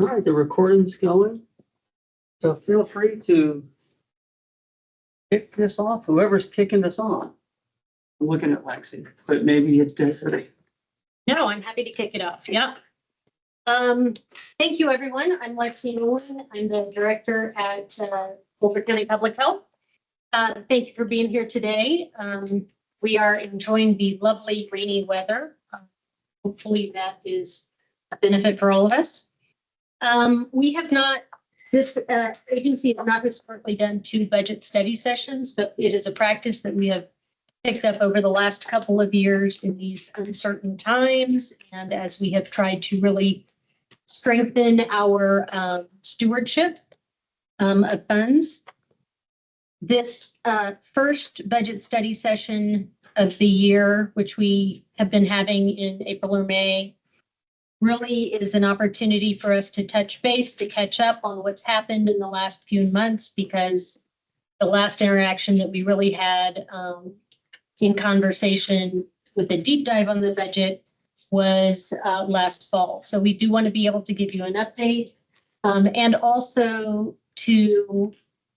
All right, the recording's going. So feel free to kick this off, whoever's kicking this off. I'm looking at Lexi, but maybe it's Desiree. No, I'm happy to kick it off. Yep. Thank you, everyone. I'm Lexi Nolan. I'm the director at Boulder County Public Health. Thank you for being here today. We are enjoying the lovely rainy weather. Hopefully that is a benefit for all of us. We have not, this agency has not historically done 2 budget study sessions, but it is a practice that we have picked up over the last couple of years in these uncertain times. And as we have tried to really strengthen our stewardship of funds. This first budget study session of the year, which we have been having in April or May, really is an opportunity for us to touch base, to catch up on what's happened in the last few months, because the last interaction that we really had in conversation with a deep dive on the budget was last fall. So we do want to be able to give you an update and also to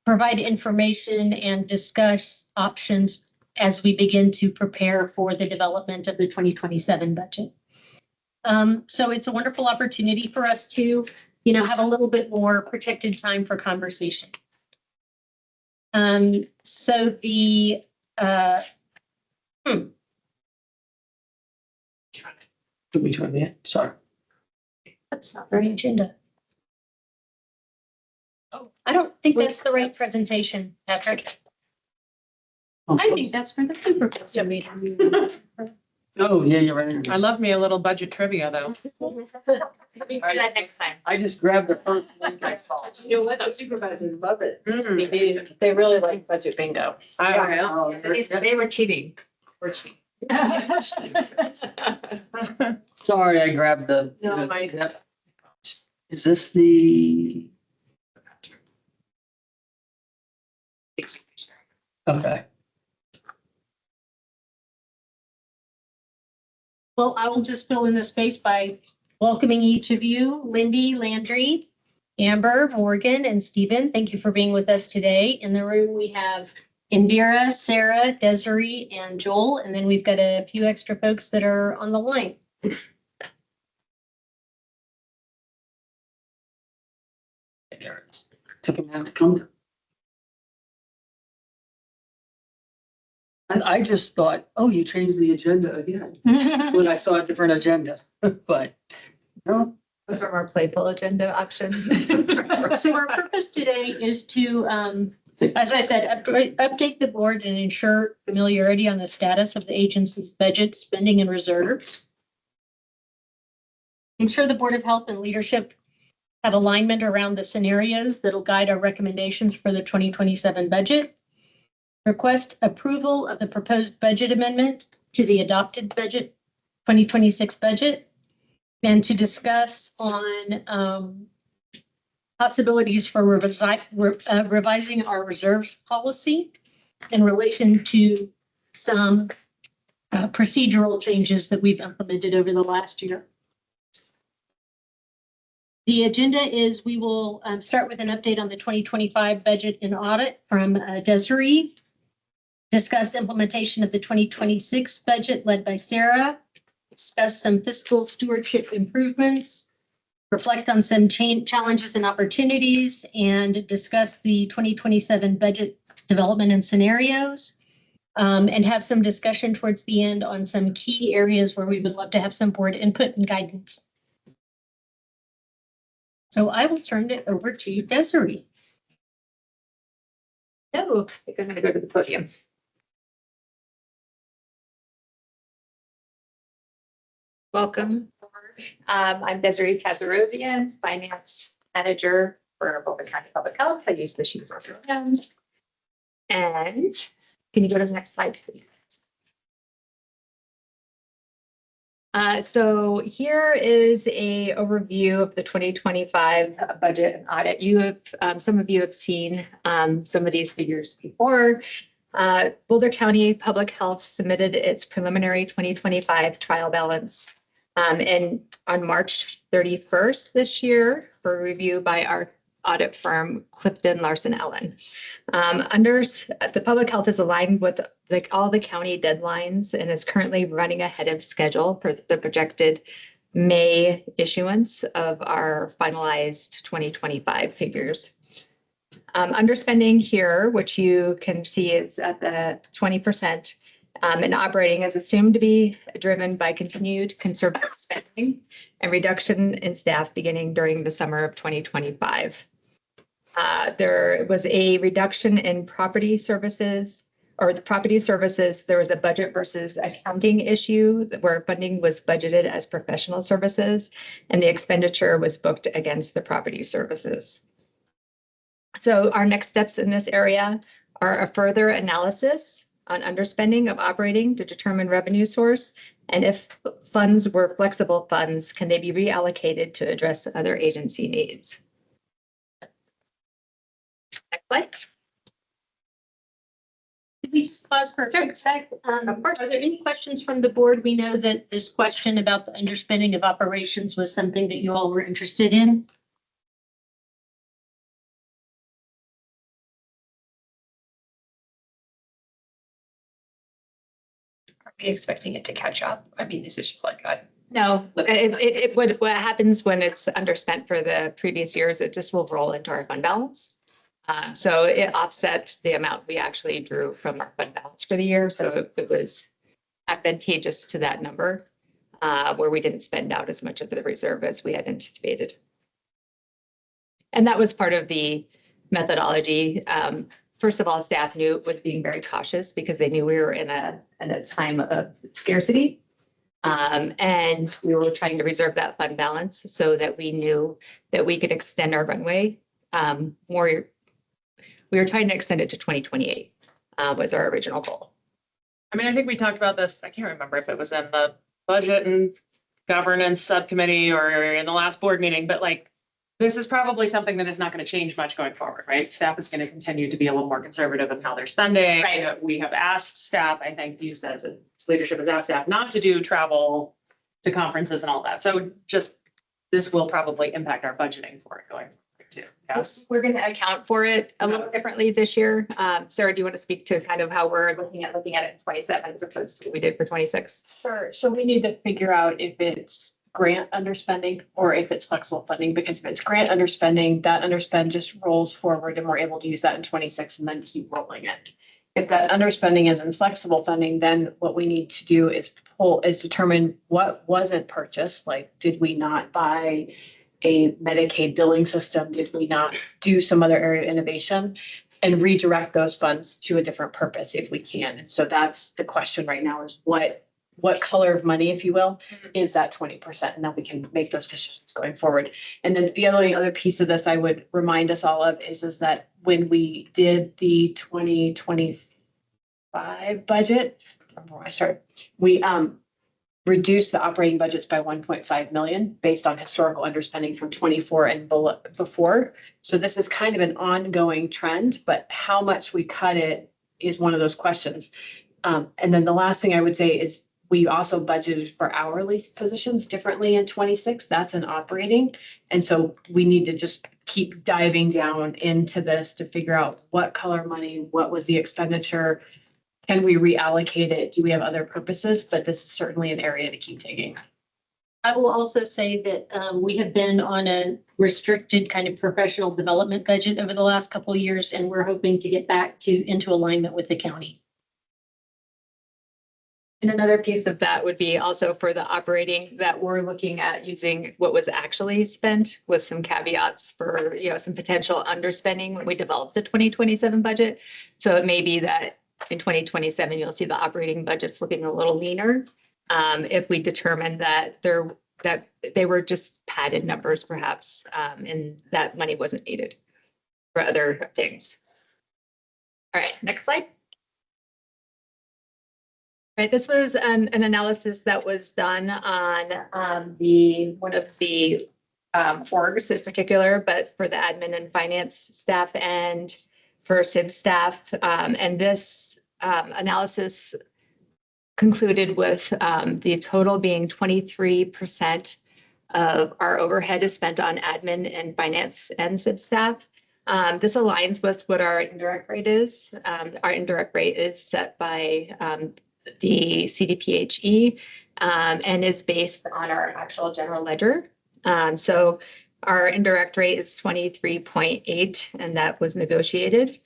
provide information and discuss options as we begin to prepare for the development of the 2027 budget. So it's a wonderful opportunity for us to, have a little bit more protected time for conversation. So the Did we try that? Sorry. that's not very agenda. Oh, I don't think that's the right presentation, Patrick. I think that's for the supervisor meeting. Oh, yeah, you're right. I love me a little budget trivia, though. Maybe do that next time. I just grabbed the first link I saw. You know what? The supervisors love it. Mm. They do. They really like budget bingo. Oh, They were cheating. We're cheating. sorry, I grabbed the. No, my- Is this the? Okay. Well, I will just fill in the space by welcoming each of you, Lindy, Landry, Amber, Morgan, and Stephen. Thank you for being with us today. In the room, we have Indira, Sarah, Desiree, and Joel. And then we've got a few extra folks that are on the line. There it is. Took a minute to come to. I just thought, oh, you changed the agenda again when I saw a different agenda, but no. Those are more playful agenda options. So our purpose today is to, as I said, update the board and ensure familiarity on the status of the agency's budget, spending, and reserves. Ensure the Board of Health and leadership have alignment around the scenarios that'll guide our recommendations for the 2027 budget. Request approval of the proposed budget amendment to the adopted budget, 2026 budget, and to discuss on possibilities for revising our reserves policy in relation to some procedural changes that we've implemented over the last year. The agenda is we will start with an update on the 2025 budget and audit from Desiree. Discuss implementation of the 2026 budget led by Sarah. Discuss some fiscal stewardship improvements. Reflect on some challenges and opportunities, and discuss the 2027 budget development and scenarios. And have some discussion towards the end on some key areas where we would love to have some board input and guidance. So I will turn it over to Desiree. No, I'm going to go to the podium. Welcome. I'm Desiree Kazarosian, Finance Manager for Boulder County Public Health. I use the sheets as hands. And can you go to the next slide, please? So here is a overview of the 2025 budget and audit. You have, some of you have seen some of these figures before. Boulder County Public Health submitted its preliminary 2025 trial balance and on March 31st this year for review by our audit firm, Clifton Larson Ellen. The public health is aligned with all the county deadlines and is currently running ahead of schedule for the projected May issuance of our finalized 2025 figures. Underspending here, which you can see is at the 20%, and operating is assumed to be driven by continued conservative spending and reduction in staff beginning during the summer of 2025. There was a reduction in property services, or the property services. There was a budget versus accounting issue where funding was budgeted as professional services and the expenditure was booked against the property services. So our next steps in this area are a further analysis on underspending of operating to determine revenue source. And if funds were flexible funds, can they be reallocated to address other agency needs? Next slide. Could we just pause for a quick sec? Of course. Are there any questions from the board? We know that this question about the underspending of operations was something that you all were interested in. Are we expecting it to catch up? I mean, this is just like No, what happens when it's underspent for the previous years, it just will roll into our fund balance. So it offset the amount we actually drew from our fund balance for the year. So it was advantageous to that number where we didn't spend out as much of the reserve as we had anticipated. And that was part of the methodology. First of all, staff knew it was being very cautious because they knew we were in a time of scarcity. And we were trying to reserve that fund balance so that we knew that we could extend our runway more. We were trying to extend it to 2028 was our original goal. I mean, I think we talked about this. I can't remember if it was in the budget and governance subcommittee or in the last board meeting, but like, this is probably something that is not going to change much going forward, right? Staff is going to continue to be a little more conservative in how they're spending. Right. We have asked staff, I think you said the leadership has asked staff not to do travel to conferences and all that. So just, this will probably impact our budgeting for it going forward too. Yes. We're going to account for it a little differently this year. Sarah, do you want to speak to kind of how we're looking at it in 27 as opposed to what we did for 26? Sure. So we need to figure out if it's grant underspending or if it's flexible funding, because if it's grant underspending, that underspend just rolls forward and we're able to use that in 26 and then keep rolling it. If that underspending is in flexible funding, then what we need to do is determine what wasn't purchased. Like, did we not buy a Medicaid billing system? Did we not do some other area of innovation? And redirect those funds to a different purpose if we can. And so that's the question right now, is what color of money, if you will, is that 20%? And then we can make those decisions going forward. And then the only other piece of this I would remind us all of is that when we did the 2025 budget, before I start, we reduced the operating budgets by 1.5 million based on historical underspending from 24 and before. So this is kind of an ongoing trend, but how much we cut it is one of those questions. And then the last thing I would say is we also budgeted for hourly positions differently in 26. That's an operating. And so we need to just keep diving down into this to figure out what color money, what was the expenditure, can we reallocate it? Do we have other purposes? But this is certainly an area to keep taking. I will also say that we have been on a restricted kind of professional development budget over the last couple of years, and we're hoping to get back into alignment with the county. And another piece of that would be also for the operating that we're looking at using what was actually spent with some caveats for, some potential underspending when we develop the 2027 budget. So it may be that in 2027, you'll see the operating budgets looking a little leaner if we determine that they were just padded numbers perhaps, and that money wasn't needed for other things. All right, next slide. Right, this was an analysis that was done on one of the orgs in particular, but for the admin and finance staff and for SID staff. And this analysis concluded with the total being 23% of our overhead is spent on admin and finance and staff. This aligns with what our indirect rate is. Our indirect rate is set by the CDPHE and is based on our actual general ledger. So our indirect rate is 23.8, and that was negotiated.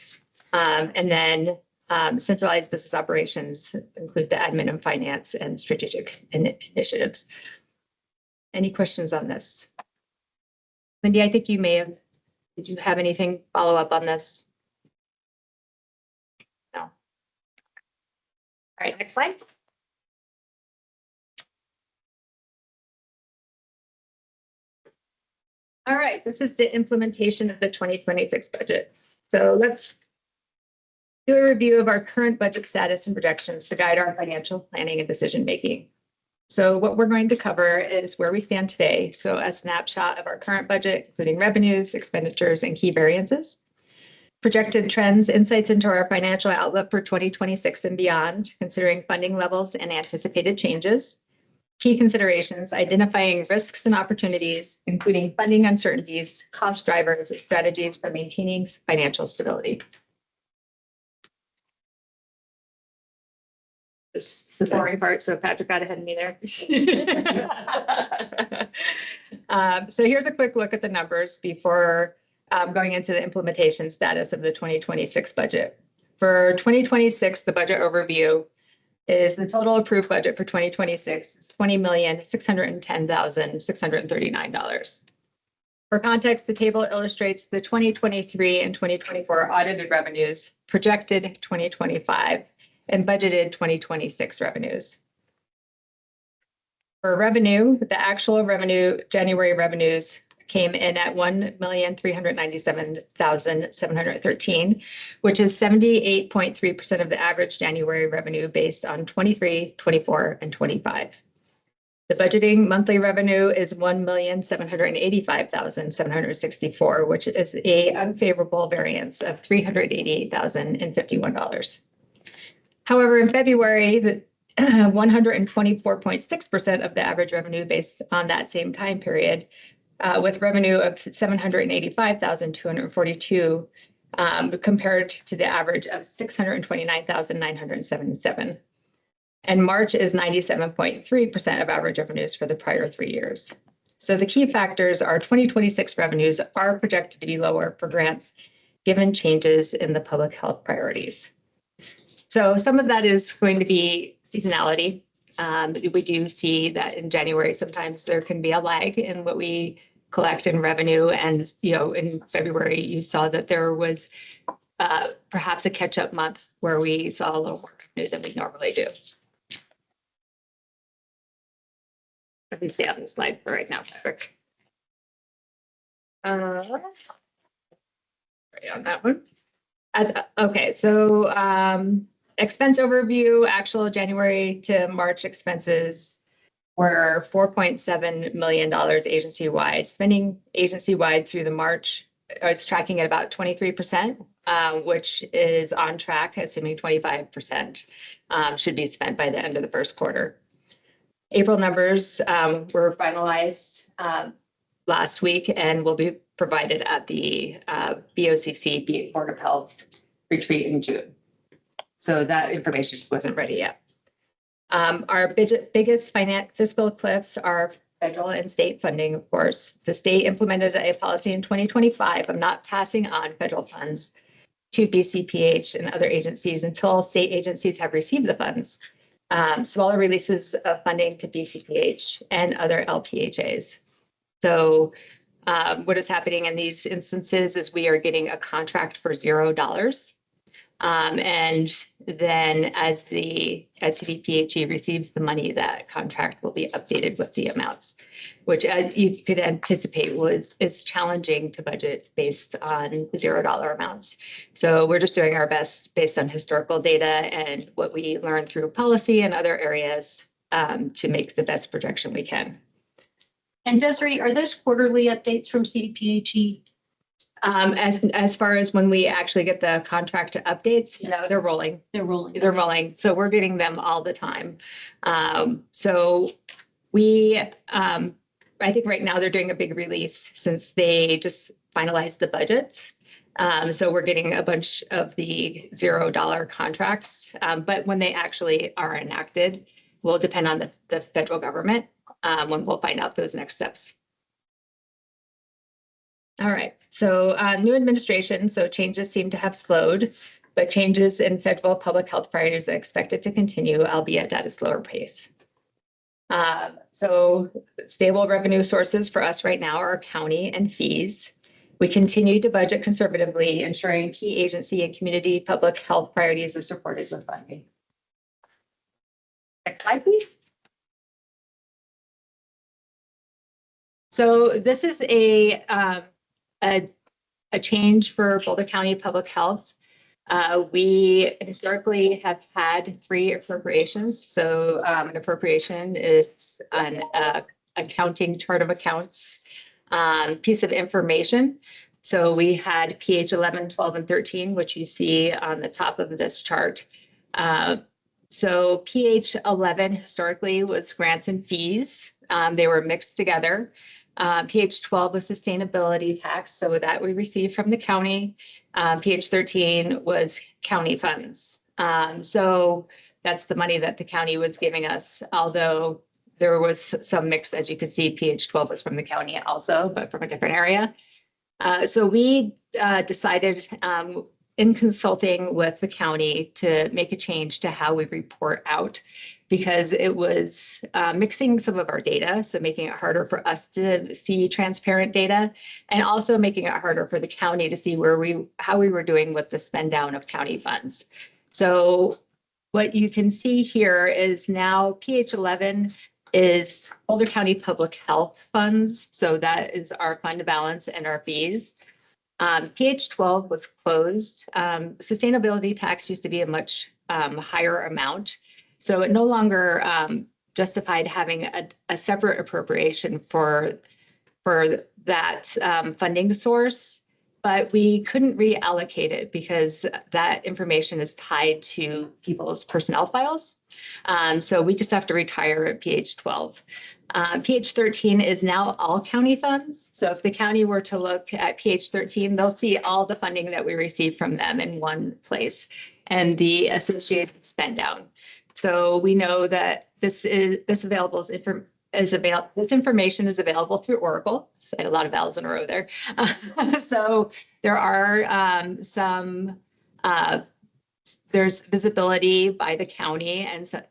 And then centralized business operations include the admin and finance and strategic initiatives. Any questions on this? Lindy, I think you may have, did you have anything follow up on this? No. All right, next slide. All right, this is the implementation of the 2026 budget. So let's do a review of our current budget status and projections to guide our financial planning and decision making. So what we're going to cover is where we stand today. So a snapshot of our current budget, including revenues, expenditures, and key variances. Projected trends, insights into our financial outlook for 2026 and beyond, considering funding levels and anticipated changes. Key considerations, identifying risks and opportunities, including funding uncertainties, cost drivers, and strategies for maintaining financial stability. This is the boring part, so Patrick got ahead of me there. So here's a quick look at the numbers before going into the implementation status of the 2026 budget. For 2026, the budget overview is the total approved budget for 2026 is $20,610,639. For context, the table illustrates the 2023 and 2024 audited revenues, projected 2025, and budgeted 2026 revenues. For revenue, the actual revenue, January revenues came in at $1,397,713, which is 78.3% of the average January revenue based on 23, 24, and 25. The budgeting monthly revenue is $1,785,764, which is an unfavorable variance of $388,051. However, in February, the 124.6% of the average revenue based on that same time period, with revenue of $785,242 compared to the average of $629,977. And March is 97.3% of average revenues for the prior 3 years. So the key factors are 2026 revenues are projected to be lower for grants given changes in the public health priorities. So some of that is going to be seasonality. We do see that in January, sometimes there can be a lag in what we collect in revenue. And, you know, in February, you saw that there was perhaps a catch-up month where we saw a little more revenue than we normally do. Let me stay on the slide for right now, Patrick. Right on that one. Okay, so expense overview, actual January to March expenses were $4.7 million agency-wide. Spending agency-wide through the March is tracking at about 23%, which is on track, assuming 25% should be spent by the end of the first quarter. April numbers were finalized last week and will be provided at the BOCC, Board of Health retreat in June. So that information just wasn't ready yet. Our biggest fiscal cliffs are federal and state funding, of course. The state implemented a policy in 2025 of not passing on federal funds to BCPH and other agencies until state agencies have received the funds. Smaller releases of funding to BCPH and other LPHAs. So what is happening in these instances is we are getting a contract for $0. And then as CDPHE receives the money, that contract will be updated with the amounts, which you could anticipate is challenging to budget based on $0 amounts. So we're just doing our best based on historical data and what we learned through policy and other areas to make the best projection we can. And Desiree, are those quarterly updates from CDPHE? As far as when we actually get the contract updates, Yes. no, they're rolling. They're rolling. They're rolling. So we're getting them all the time. So we I think right now they're doing a big release since they just finalized the budgets. So we're getting a bunch of the $0 contracts. But when they actually are enacted, will depend on the federal government when we'll find out those next steps. All right, so new administration, so changes seem to have slowed, but changes in federal public health priorities are expected to continue, albeit at a slower pace. So stable revenue sources for us right now are county and fees. We continue to budget conservatively, ensuring key agency and community public health priorities are supported with funding. Next slide, please. So this is a change for Boulder County Public Health. We historically have had 3 appropriations. So an appropriation is an accounting chart of accounts piece of information. So we had PH 11, 12, and 13, which you see on the top of this chart. So PH 11 historically was grants and fees. They were mixed together. PH 12 was sustainability tax, so that we received from the county. PH 13 was county funds. So that's the money that the county was giving us, although there was some mix, as you can see, PH 12 was from the county also, but from a different area. So we decided in consulting with the county to make a change to how we report out, because it was mixing some of our data, so making it harder for us to see transparent data, and also making it harder for the county to see how we were doing with the spend down of county funds. So what you can see here is now PH 11 is Boulder County Public Health funds. So that is our fund balance and our fees. PH 12 was closed. Sustainability tax used to be a much higher amount. So it no longer justified having a separate appropriation for that funding source, but we couldn't reallocate it because that information is tied to people's personnel files. So we just have to retire at PH 12. PH 13 is now all county funds. So if the county were to look at PH 13, they'll see all the funding that we receive from them in one place and the associated spend down. So we know that this information is available through Oracle. So I had a lot of vowels in a row there. So there are there's visibility by the county,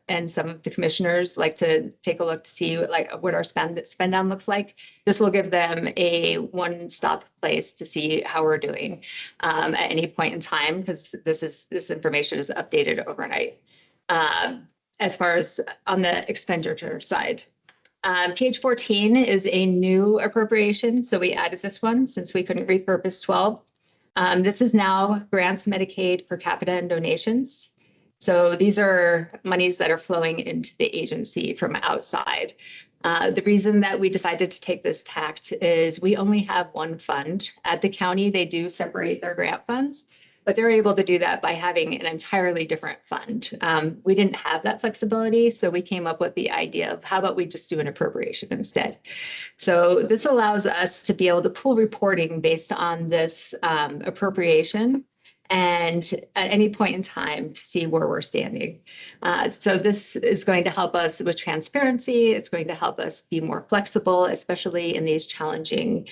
and some of the commissioners like to take a look to see what our spend down looks like. This will give them a one-stop place to see how we're doing at any point in time, because this information is updated overnight. As far as on the expenditure side. PH 14 is a new appropriation, so we added this one since we couldn't repurpose 12. This is now grants, Medicaid, per capita, and donations. So these are monies that are flowing into the agency from outside. The reason that we decided to take this tact is we only have one fund. At the county, they do separate their grant funds, but they're able to do that by having an entirely different fund. We didn't have that flexibility, so we came up with the idea of how about we just do an appropriation instead. So this allows us to be able to pull reporting based on this appropriation and at any point in time to see where we're standing. So this is going to help us with transparency. It's going to help us be more flexible, especially in these challenging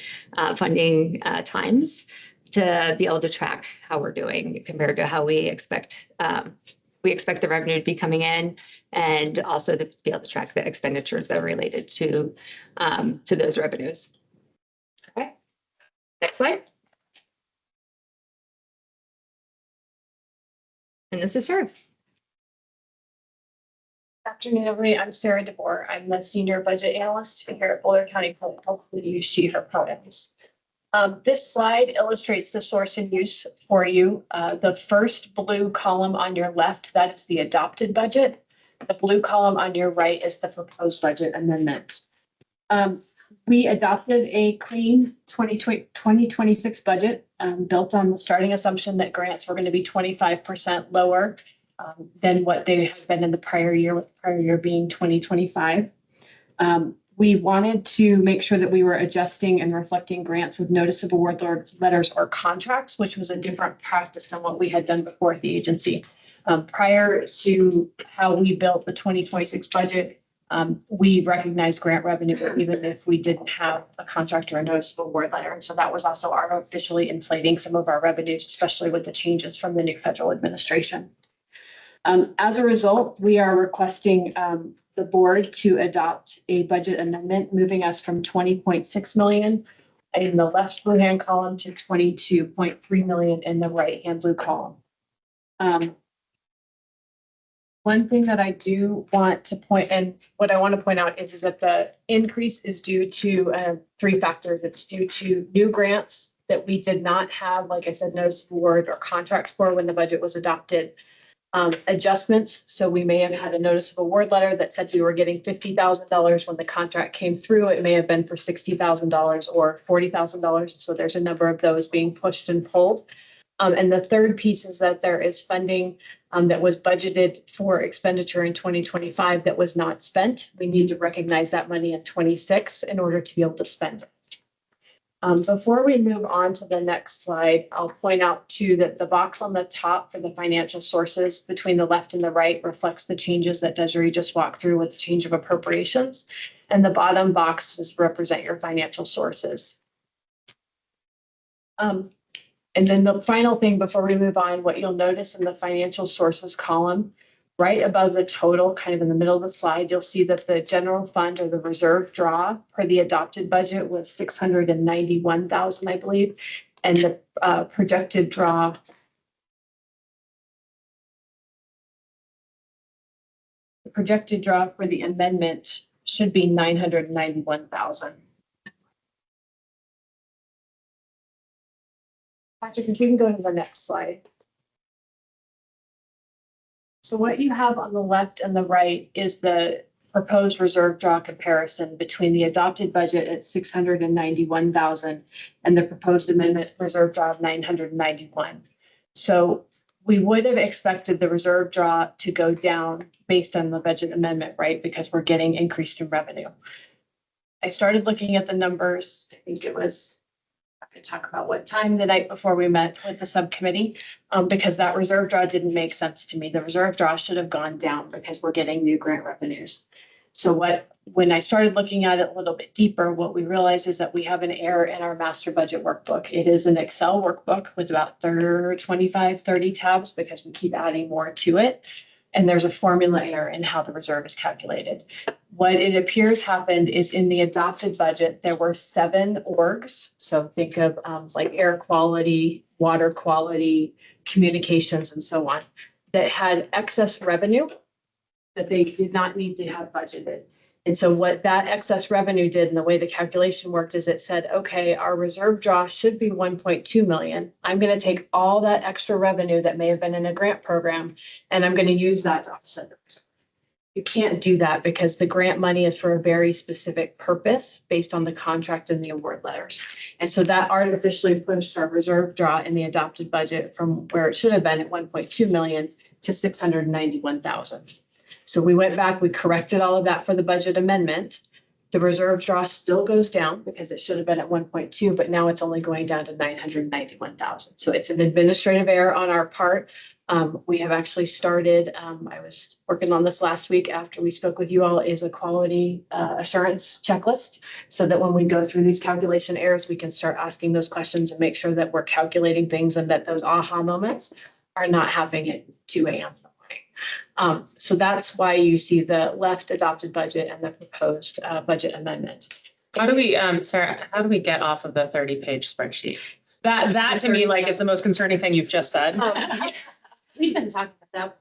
funding times, to be able to track how we're doing compared to how we expect the revenue to be coming in, and also to be able to track the expenditures that are related to those revenues. Okay, next slide. And this is Sarah. Good afternoon, everybody. I'm Sarah DeBoer. I'm the Senior Budget Analyst here at Boulder County Public Health. You see her pronouns. This slide illustrates the source and use for you. The first blue column on your left, that's the adopted budget. The blue column on your right is the proposed budget amendment. We adopted a clean 2026 budget built on the starting assumption that grants were going to be 25% lower than what they have been in the prior year, with the prior year being 2025. we wanted to make sure that we were adjusting and reflecting grants with notice of award letters or contracts, which was a different practice than what we had done before at the agency. Prior to how we built the 2026 budget, we recognized grant revenue even if we didn't have a contract or a notice of award letter. And so that was also artificially inflating some of our revenues, especially with the changes from the new federal administration. As a result, we are requesting the board to adopt a budget amendment, moving us from 20.6 million in the left blue hand column to 22.3 million in the right hand blue column. One thing that I do want to point, and what I want to point out is that the increase is due to 3 factors. It's due to new grants that we did not have, like I said, notice of award or contracts for when the budget was adopted. Adjustments. So we may have had a notice of award letter that said we were getting $50,000 when the contract came through. It may have been for $60,000 or $40,000. So there's a number of those being pushed and pulled. And the third piece is that there is funding that was budgeted for expenditure in 2025 that was not spent. We need to recognize that money in 26 in order to be able to spend it. Before we move on to the next slide, I'll point out too that the box on the top for the financial sources between the left and the right reflects the changes that Desiree just walked through with the change of appropriations. And the bottom boxes represent your financial sources. And then the final thing before we move on, what you'll notice in the financial sources column, right above the total, kind of in the middle of the slide, you'll see that the general fund or the reserve draw for the adopted budget was 691,000, I believe. And the projected draw for the amendment should be 991,000. Patrick, if you can go to the next slide. So what you have on the left and the right is the proposed reserve draw comparison between the adopted budget at 691,000 and the proposed amendment reserve draw of 991. So we would have expected the reserve draw to go down based on the budget amendment, right? Because we're getting increased in revenue. I started looking at the numbers. I think it was, I could talk about what time the night before we met with the subcommittee, because that reserve draw didn't make sense to me. The reserve draw should have gone down because we're getting new grant revenues. So when I started looking at it a little bit deeper, what we realized is that we have an error in our master budget workbook. It is an Excel workbook with about 25, 30 tabs because we keep adding more to it. And there's a formula error in how the reserve is calculated. What it appears happened is in the adopted budget, there were 7 orgs. So think of like air quality, water quality, communications, and so on, that had excess revenue that they did not need to have budgeted. And so what that excess revenue did and the way the calculation worked is it said, okay, our reserve draw should be 1.2 million. I'm going to take all that extra revenue that may have been in a grant program, and I'm going to use that to offset it. You can't do that because the grant money is for a very specific purpose based on the contract and the award letters. And so that artificially pushed our reserve draw in the adopted budget from where it should have been at 1.2 million to 691,000. So we went back, we corrected all of that for the budget amendment. The reserve draw still goes down because it should have been at 1.2, but now it's only going down to 991,000. So it's an administrative error on our part. We have actually started, I was working on this last week after we spoke with you all, is a quality assurance checklist so that when we go through these calculation errors, we can start asking those questions and make sure that we're calculating things and that those aha moments are not happening at 2 a.m. So that's why you see the left adopted budget and the proposed budget amendment. How do we, Sarah, how do we get off of the 30-page spreadsheet? That to me, like, is the most concerning thing you've just said. We've been talking about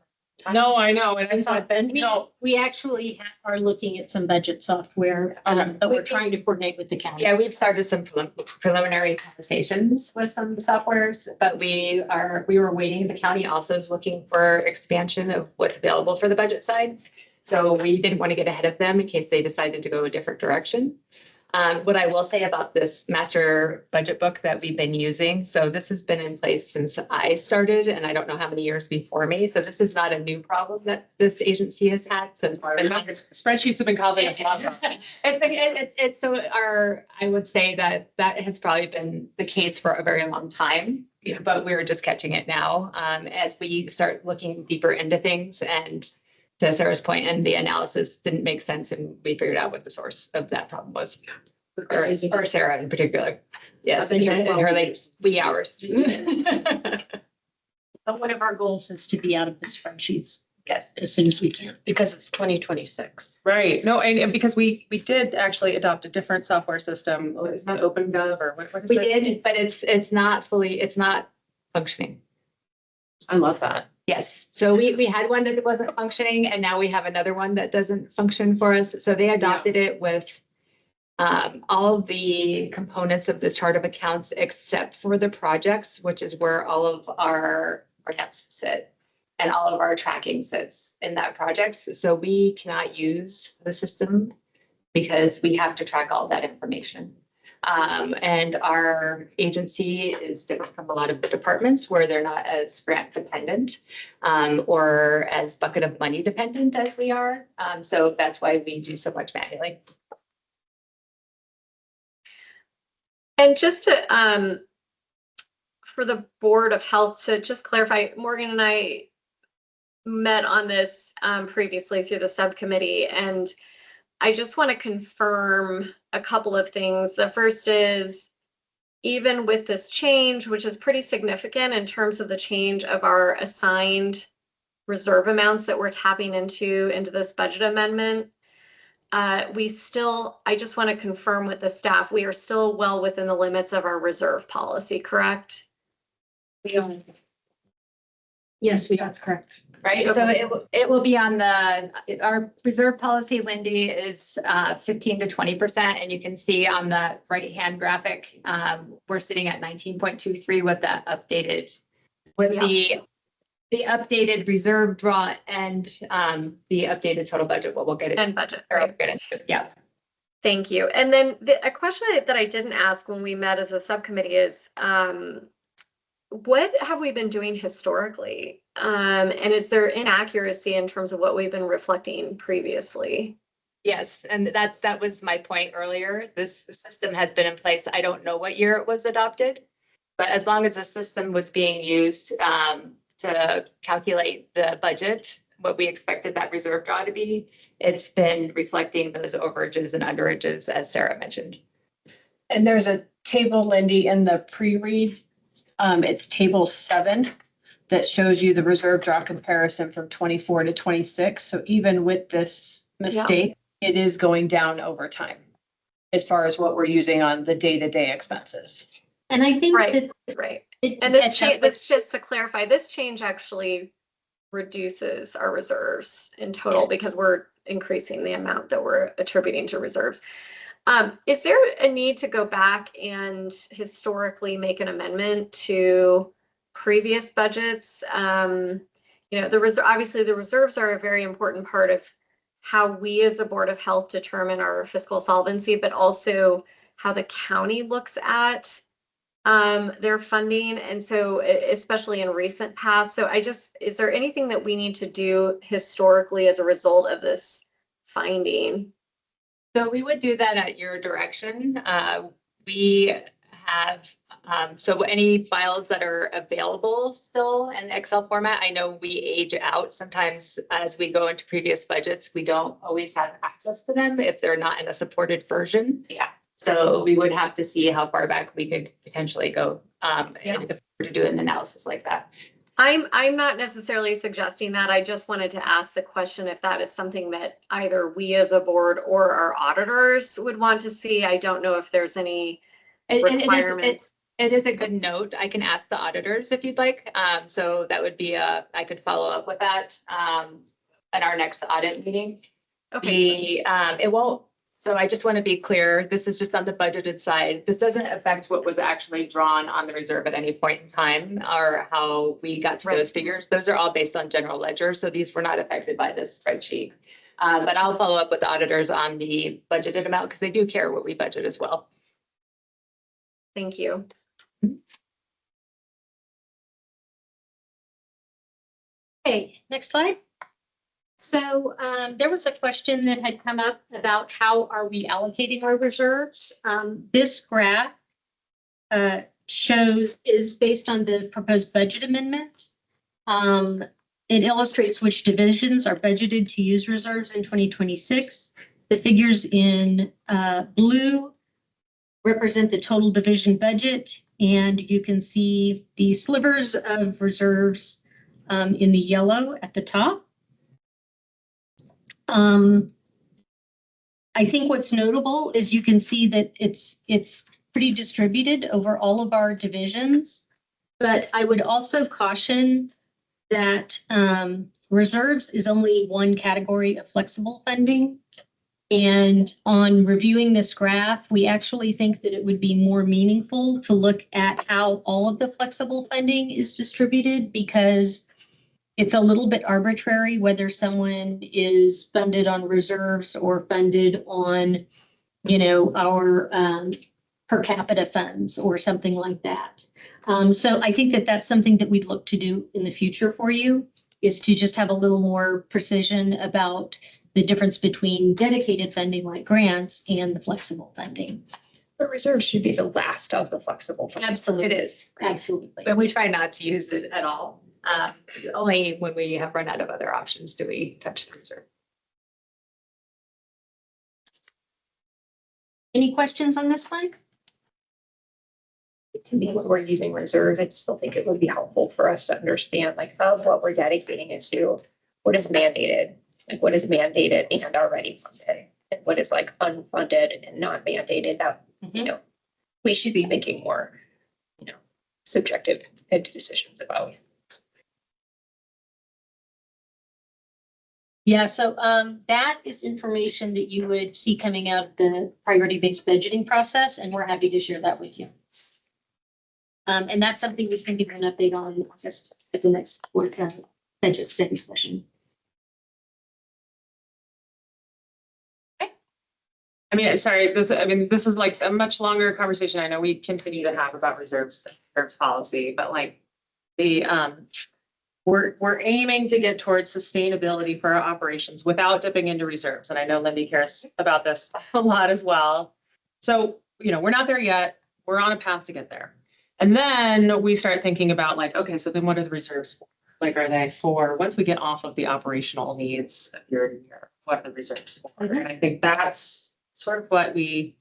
that. No, I know. And Since I've been, no. we actually are looking at some budget software that we're trying to coordinate with the county. Yeah, we've started some preliminary conversations with some softwares, but we were waiting. The county also is looking for expansion of what's available for the budget side. So we didn't want to get ahead of them in case they decided to go a different direction. What I will say about this master budget book that we've been using, so this has been in place since I started, and I don't know how many years before me. So this is not a new problem that this agency has had since. Spreadsheets have been causing us a lot of problems. It's so I would say that has probably been the case for a very long time, but we're just catching it now as we start looking deeper into things. And to Sarah's point, and the analysis didn't make sense, and we figured out what the source of that problem was. Or Sarah in particular. Yeah, I've been here in her late wee hours. But one of our goals is to be out of the spreadsheets Yes. as soon as we can. Because it's 2026. Right. No, and because we did actually adopt a different software system. It's not OpenGov or what is We it? did, but it's not functioning. I love that. Yes, so we had one that wasn't functioning, and now we have another one that doesn't function for us. So they adopted it with all of the components of the chart of accounts except for the projects, which is where all of our grants sit and all of our tracking sits in that projects. So we cannot use the system because we have to track all that information. And our agency is different from a lot of the departments where they're not as grant dependent or as bucket of money dependent as we are. So that's why we do so much manually. And just to, for the Board of Health, to just clarify, Morgan and I met on this previously through the subcommittee, and I just want to confirm a couple of things. The first is, even with this change, which is pretty significant in terms of the change of our assigned reserve amounts that we're tapping into this budget amendment, I just want to confirm with the staff, we are still well within the limits of our reserve policy, correct? Yes, That's correct. Right, so it will be on our reserve policy, Lindy, is 15 to 20%. And you can see on the right-hand graphic, we're sitting at 19.23 with that updated, with the updated reserve draw and the updated total budget, what we'll get it. And budget, Or right? get it, yeah. Thank you. And then a question that I didn't ask when we met as a subcommittee is, what have we been doing historically? And is there inaccuracy in terms of what we've been reflecting previously? Yes, and that was my point earlier. This system has been in place. I don't know what year it was adopted, but as long as the system was being used to calculate the budget, what we expected that reserve draw to be, it's been reflecting those overages and underages, as Sarah mentioned. And there's a table, Lindy, in the pre-read. It's table 7 that shows you the reserve draw comparison from 24 to 26. So even with this mistake, it is going down over time as far as what we're using on the day-to-day expenses. And I think Right, that. right. it- And this catch up change, this, just to clarify, this change actually reduces our reserves in total Yes. because we're increasing the amount that we're attributing to reserves. Is there a need to go back and historically make an amendment to previous budgets? Obviously the reserves are a very important part of how we as a Board of Health determine our fiscal solvency, but also how the county looks at their funding. And so especially in recent past. So is there anything that we need to do historically as a result of this finding? So we would do that at your direction. We have, so any files that are available still in Excel format, I know we age out sometimes as we go into previous budgets, we don't always have access to them if they're not in a supported version. Yeah. So we would have to see how far back we could potentially go to do an analysis like that. I'm not necessarily suggesting that. I just wanted to ask the question if that is something that either we as a board or our auditors would want to see. I don't know if there's any requirements. It is a good note. I can ask the auditors if you'd like. So that would be I could follow up with that at our next audit meeting. Okay. It won't. So I just want to be clear, this is just on the budgeted side. This doesn't affect what was actually drawn on the reserve at any point in time or how we got to those figures. Those are all based on general ledger. So these were not affected by this spreadsheet. But I'll follow up with the auditors on the budgeted amount because they do care what we budget as well. Thank you. Okay, next slide. So there was a question that had come up about how are we allocating our reserves? This graph is based on the proposed budget amendment. It illustrates which divisions are budgeted to use reserves in 2026. The figures in blue represent the total division budget, and you can see the slivers of reserves in the yellow at the top. I think what's notable is you can see that it's pretty distributed over all of our divisions, but I would also caution that reserves is only one category of flexible funding. And on reviewing this graph, we actually think that it would be more meaningful to look at how all of the flexible funding is distributed, because it's a little bit arbitrary whether someone is funded on reserves or funded on, our per capita funds or something like that. So I think that that's something that we'd look to do in the future for you, is to just have a little more precision about the difference between dedicated funding like grants and the flexible funding. The reserve should be the last of the flexible. funding. Absolutely. It is. Absolutely. And we try not to use it at all. Only when we have run out of other options do we touch the reserve. Any questions on this one? To me, when we're using reserves, I still think it would be helpful for us to understand, like, of what we're dedicating it to, what is mandated, what is mandated and already funded, and what is like unfunded and not mandated that, we should be making more, subjective decisions about. Yeah, so that is information that you would see coming out of the priority-based budgeting process, and we're happy to share that with you. And that's something we can give you an update on just at the next budget study session. This is like a much longer conversation. I know we continue to have about reserves policy, but like we're aiming to get towards sustainability for our operations without dipping into reserves. And I know Lindy cares about this a lot as well. So, we're not there yet. We're on a path to get there. And then we start thinking about like, okay, so then what are the reserves for? Like, are they for, once we get off of the operational needs of year to year, what are the reserves for? And I think that's sort of what I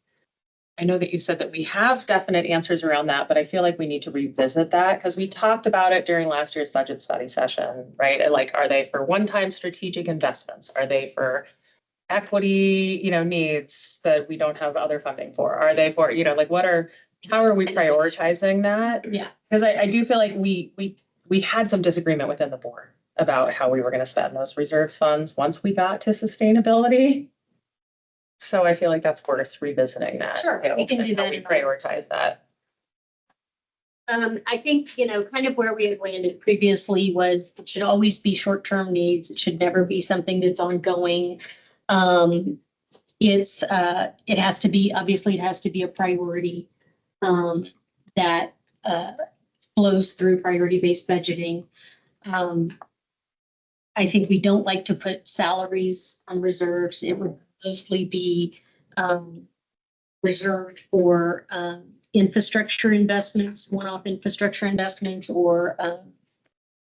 know that you said that we have definite answers around that, but I feel like we need to revisit that because we talked about it during last year's budget study session, right? And like, are they for one-time strategic investments? Are they for equity, needs that we don't have other funding for? Are they for, how are we prioritizing that? Yeah. Because I do feel like we had some disagreement within the board about how we were going to spend those reserves funds once we got to sustainability. So I feel like that's worth revisiting that. Sure, we can do that. We prioritize that. I think, kind of where we had landed previously was it should always be short-term needs. It should never be something that's ongoing. It has to be, obviously it has to be a priority that flows through priority-based budgeting. I think we don't like to put salaries on reserves. It would mostly be reserved for infrastructure investments, one-off infrastructure investments, or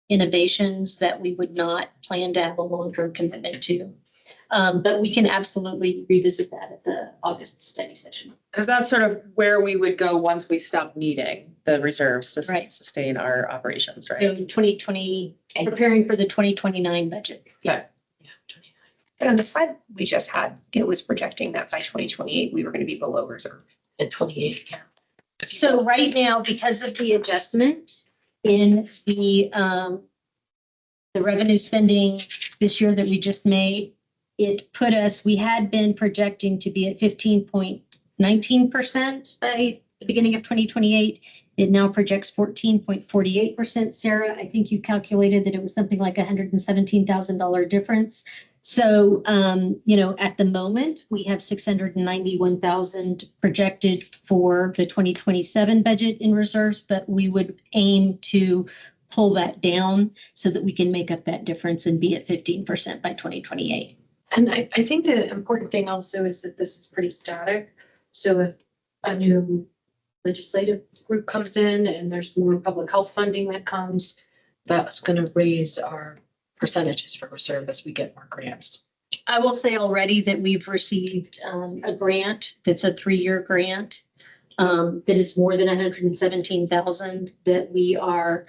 innovations that we would not plan to have a long-term commitment to. But we can absolutely revisit that at the August study session. Because that's sort of where we would go once we stop needing the reserves to Right. sustain our operations, right? So 2020, preparing for the 2029 budget. Okay. But on the slide we just had, it was projecting that by 2028, we were going to be below reserve. At 28. So right now, because of the adjustment in the revenue spending this year that we just made, we had been projecting to be at 15.19% by the beginning of 2028. It now projects 14.48%. Sarah, I think you calculated that it was something like $117,000 difference. So, at the moment, we have 691,000 projected for the 2027 budget in reserves, but we would aim to pull that down so that we can make up that difference and be at 15% by 2028. And I think the important thing also is that this is pretty static. So if a new legislative group comes in and there's more public health funding that comes, that's going to raise our percentages for reserve as we get more grants. I will say already that we've received a grant that's a 3-year grant that is more than 117,000 that we are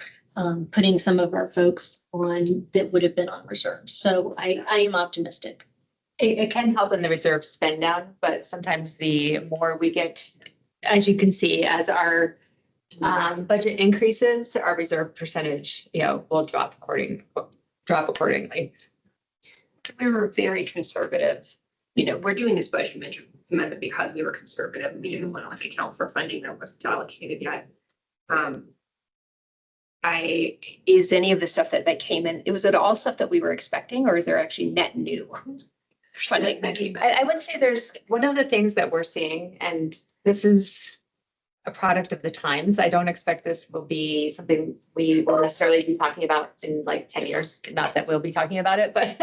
putting some of our folks on that would have been on reserves. So I am optimistic. It can help in the reserve spend down, but sometimes the more we get, as you can see, as our budget increases, our reserve percentage, will drop accordingly. We were very conservative. We're doing this budget amendment because we were conservative. We didn't want to account for funding that wasn't allocated yet. Is any of the stuff that came in, was it all stuff that we were expecting, or is there actually net new funding that came in? I would say there's one of the things that we're seeing, and this is a product of the times. I don't expect this will be something we will necessarily be talking about in like 10 years. Not that we'll be talking about it, but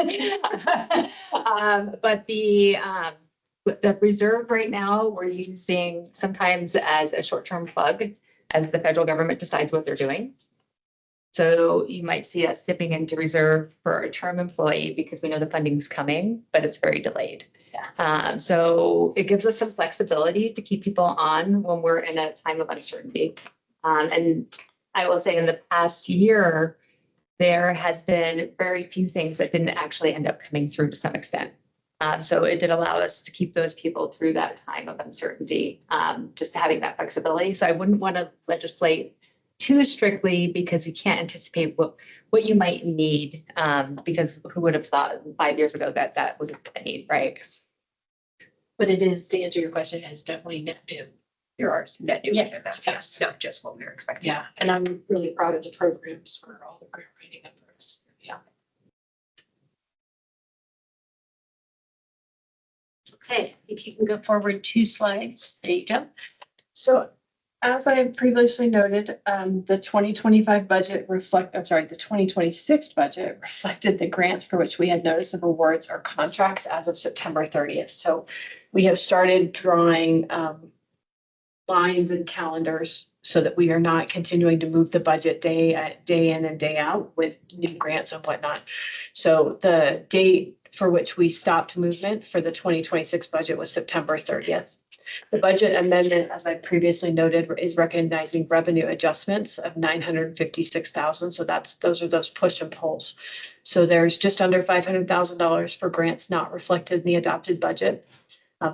but the reserve right now we're using sometimes as a short-term plug as the federal government decides what they're doing. So you might see us dipping into reserve for a term employee because we know the funding's coming, but it's very delayed. So it gives us some flexibility to keep people on when we're in a time of uncertainty. And I will say in the past year, there has been very few things that didn't actually end up coming through to some extent. So it did allow us to keep those people through that time of uncertainty, just having that flexibility. So I wouldn't want to legislate too strictly because you can't anticipate what you might need, because who would have thought 5 years ago that was a need, right? But it is, to answer your question, it's definitely net new. There are some net new. Yes. Yes, not just what we were expecting. Yeah, and I'm really proud of the programs for all the grant writing efforts. Yeah. Okay, if you can go forward 2 slides. There you go. So as I previously noted, the 2025 budget the 2026 budget reflected the grants for which we had notice of awards or contracts as of September 30th. So we have started drawing lines and calendars so that we are not continuing to move the budget day in and day out with new grants and whatnot. So the date for which we stopped movement for the 2026 budget was September 30th. The budget amendment, as I previously noted, is recognizing revenue adjustments of 956,000. So those are those push and pulls. So there's just under $500,000 for grants not reflected in the adopted budget.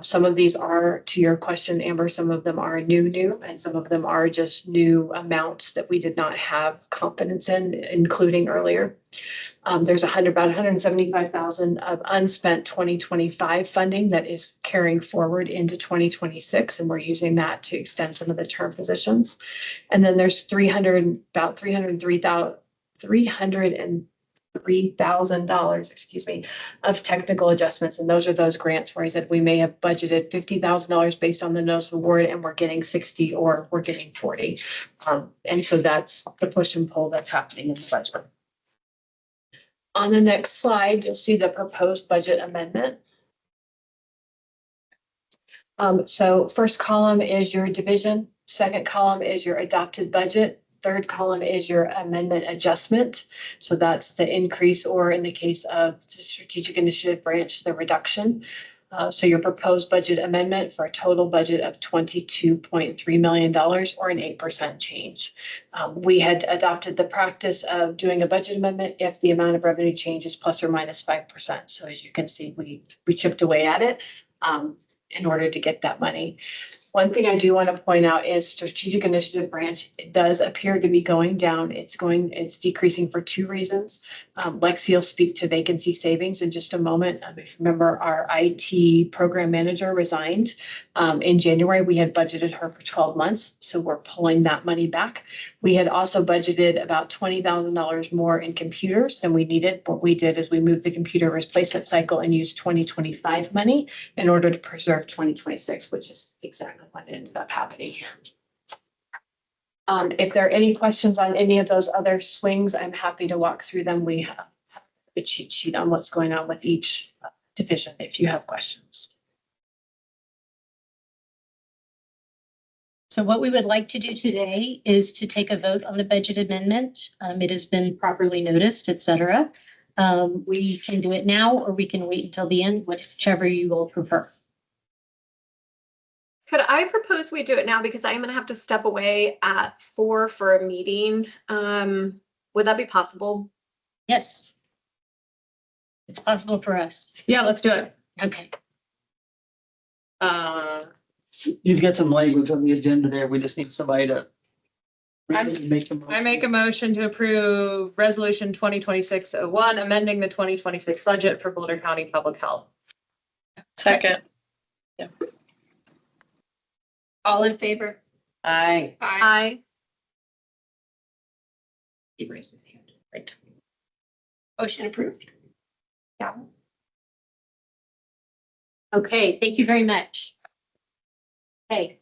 Some of these are, to your question, Amber, some of them are new, and some of them are just new amounts that we did not have confidence in, including earlier. There's about 175,000 of unspent 2025 funding that is carrying forward into 2026, and we're using that to extend some of the term positions. And then there's about $303,000, of technical adjustments. And those are those grants where I said we may have budgeted $50,000 based on the notice of award and we're getting 60 or we're getting 40. And so that's the push and pull that's happening in the budget. On the next slide, you'll see the proposed budget amendment. So first column is your division, second column is your adopted budget, third column is your amendment adjustment. So that's the increase, or in the case of the strategic initiative branch, the reduction. So your proposed budget amendment for a total budget of $22.3 million, or an 8% change. We had adopted the practice of doing a budget amendment if the amount of revenue changes plus or minus 5%. So as you can see, we chipped away at it in order to get that money. One thing I do want to point out is strategic initiative branch, it does appear to be going down. It's decreasing for two reasons. Lexi will speak to vacancy savings in just a moment. If you remember, our IT program manager resigned in January. We had budgeted her for 12 months, so we're pulling that money back. We had also budgeted about $20,000 more in computers than we needed. What we did is we moved the computer replacement cycle and used 2025 money in order to preserve 2026, which is exactly what ended up happening here. If there are any questions on any of those other swings, I'm happy to walk through them. We have a cheat sheet on what's going on with each division if you have questions. So what we would like to do today is to take a vote on the budget amendment. It has been properly noticed, et cetera. We can do it now, or we can wait until the end, whichever you will prefer. Could I propose we do it now because I'm gonna have to step away at 4 for a meeting? Would that be possible? Yes. It's possible for us. Yeah, let's do it. Okay. You've got some language on the agenda there. We just need somebody to read it and make them. I make a motion to approve resolution 2026-01, amending the 2026 budget for Boulder County Public Health. Second. All in favor? Aye. Aye. He raised his hand. Right. Motion approved. Okay, thank you very much. Okay.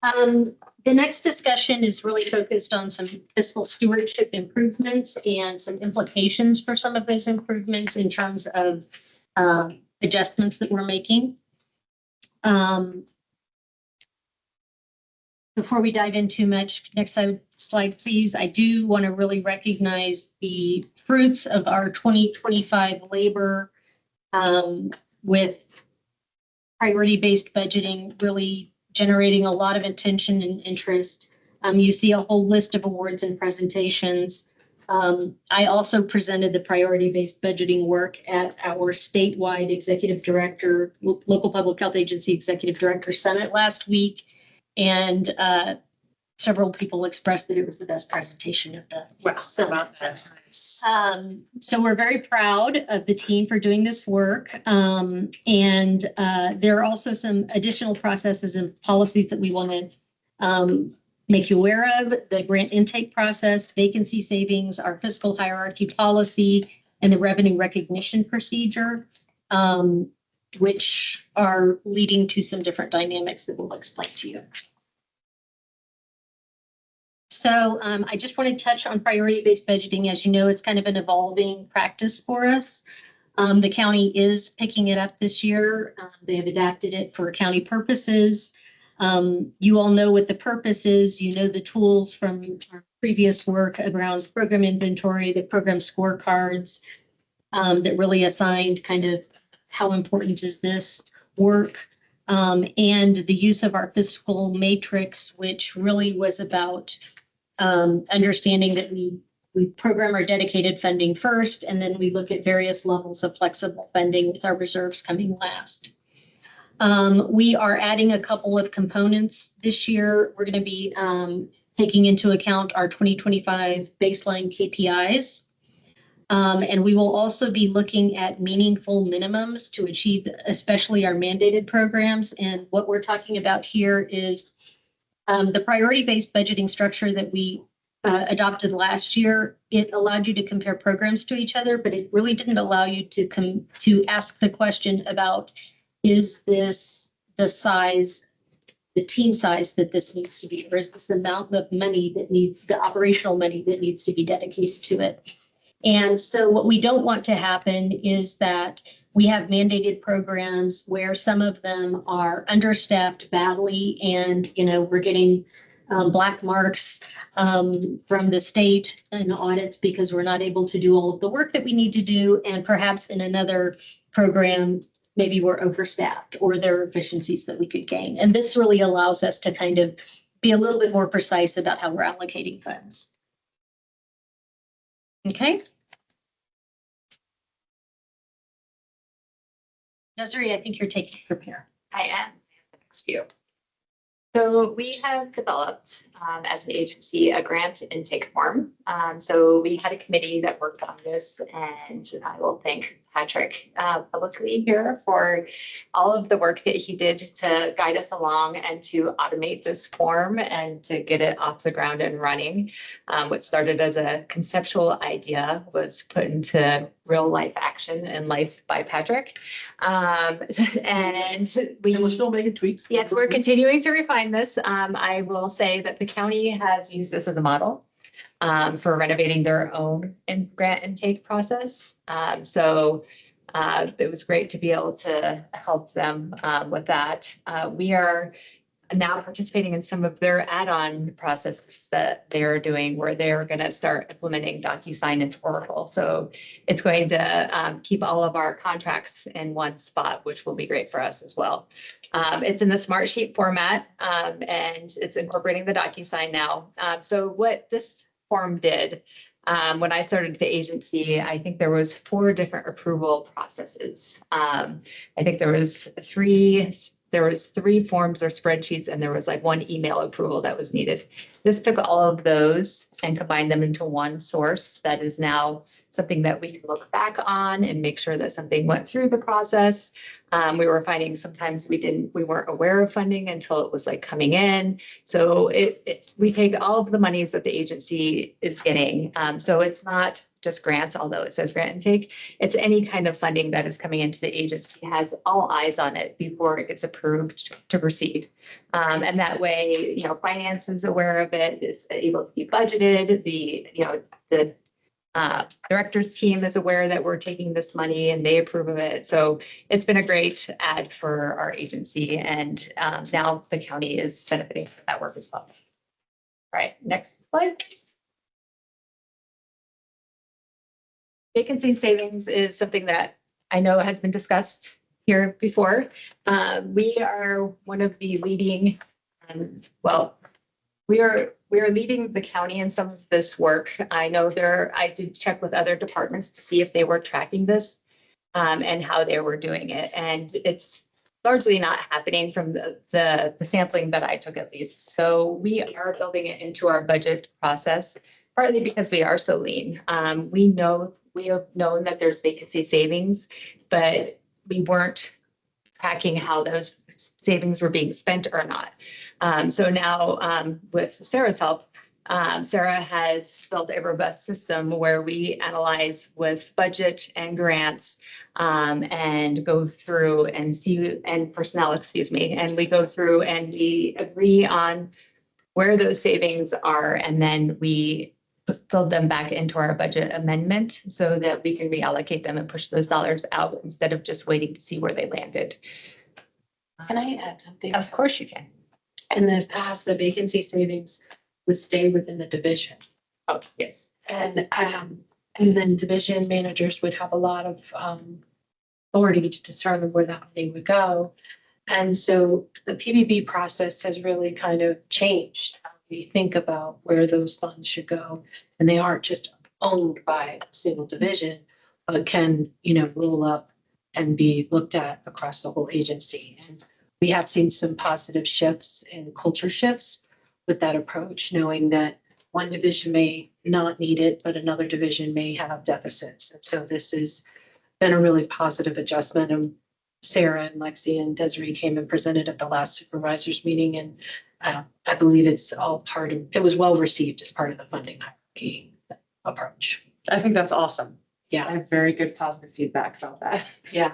The next discussion is really focused on some fiscal stewardship improvements and some implications for some of those improvements in terms of adjustments that we're making. Before we dive in too much, next slide, please. I do want to really recognize the fruits of our 2025 labor with priority-based budgeting really generating a lot of attention and interest. You see a whole list of awards and presentations. I also presented the priority-based budgeting work at our statewide executive director, local public health agency executive director summit last week. And several people expressed that it was the best presentation of the summit. So we're very proud of the team for doing this work. And there are also some additional processes and policies that we want to make you aware of: the grant intake process, vacancy savings, our fiscal hierarchy policy, and the revenue recognition procedure, which are leading to some different dynamics that we'll explain to you. So I just want to touch on priority-based budgeting. As you know, it's kind of an evolving practice for us. The county is picking it up this year. They have adapted it for county purposes. You all know what the purpose is. You know the tools from our previous work around program inventory, the program scorecards that really assigned kind of how important is this work, and the use of our fiscal matrix, which really was about understanding that we program our dedicated funding first, and then we look at various levels of flexible funding with our reserves coming last. We are adding a couple of components this year. We're going to be taking into account our 2025 baseline KPIs. And we will also be looking at meaningful minimums to achieve, especially our mandated programs. And what we're talking about here is the priority-based budgeting structure that we adopted last year. It allowed you to compare programs to each other, but it really didn't allow you to ask the question about, is this the size, the team size that this needs to be, or is this the amount of money that needs, the operational money that needs to be dedicated to it? And so what we don't want to happen is that we have mandated programs where some of them are understaffed badly, and we're getting black marks from the state and audits because we're not able to do all of the work that we need to do. And perhaps in another program, maybe we're overstaffed or there are efficiencies that we could gain. And this really allows us to kind of be a little bit more precise about how we're allocating funds. Okay. Desiree, I think you're taking prepare. I am. Next view. So we have developed, as an agency, a grant intake form. So we had a committee that worked on this, and I will thank Patrick publicly here for all of the work that he did to guide us along and to automate this form and to get it off the ground and running. What started as a conceptual idea was put into real life action and life by Patrick. And we. And we're still making tweaks. Yes, we're continuing to refine this. I will say that the county has used this as a model for renovating their own grant intake process. So it was great to be able to help them with that. We are now participating in some of their add-on processes that they're doing where they're going to start implementing DocuSign into Oracle. So it's going to keep all of our contracts in one spot, which will be great for us as well. It's in the smart sheet format and it's incorporating the DocuSign now. So what this form did, when I started the agency, I think there was 4 different approval processes. I think there was three forms or spreadsheets, and there was like 1 email approval that was needed. This took all of those and combined them into one source that is now something that we can look back on and make sure that something went through the process. We were finding sometimes we weren't aware of funding until it was like coming in. So we take all of the monies that the agency is getting. So it's not just grants, although it says grant intake. It's any kind of funding that is coming into the agency has all eyes on it before it gets approved to proceed. And that way, finance is aware of it. It's able to be budgeted. The director's team is aware that we're taking this money and they approve of it. So it's been a great add for our agency. And now the county is benefiting from that work as well. All right, next slide, please. Vacancy savings is something that I know has been discussed here before. We are one of the leading, we are leading the county in some of this work. I know I did check with other departments to see if they were tracking this and how they were doing it. And it's largely not happening from the sampling that I took at least. So we are building it into our budget process, partly because we are so lean. We have known that there's vacancy savings, but we weren't tracking how those savings were being spent or not. So now with Sarah's help, Sarah has built a robust system where we analyze with budget and grants and go through and personnel, and we go through and we agree on where those savings are, and then we build them back into our budget amendment so that we can reallocate them and push those dollars out instead of just waiting to see where they landed. Can I add something? Of course you can. In the past, the vacancy savings would stay within the division. Oh, yes. And then division managers would have a lot of authority to determine where that money would go. And so the PBB process has really kind of changed how we think about where those funds should go. And they aren't just owned by a single division, but can, roll up and be looked at across the whole agency. And we have seen some positive shifts and culture shifts with that approach, knowing that one division may not need it, but another division may have deficits. And so this has been a really positive adjustment. And Sarah and Lexi and Desiree came and presented at the last supervisors meeting. And I believe it's all it was well received as part of the funding hierarchy approach. I think that's awesome. Yeah. I have very good positive feedback about that. Yeah.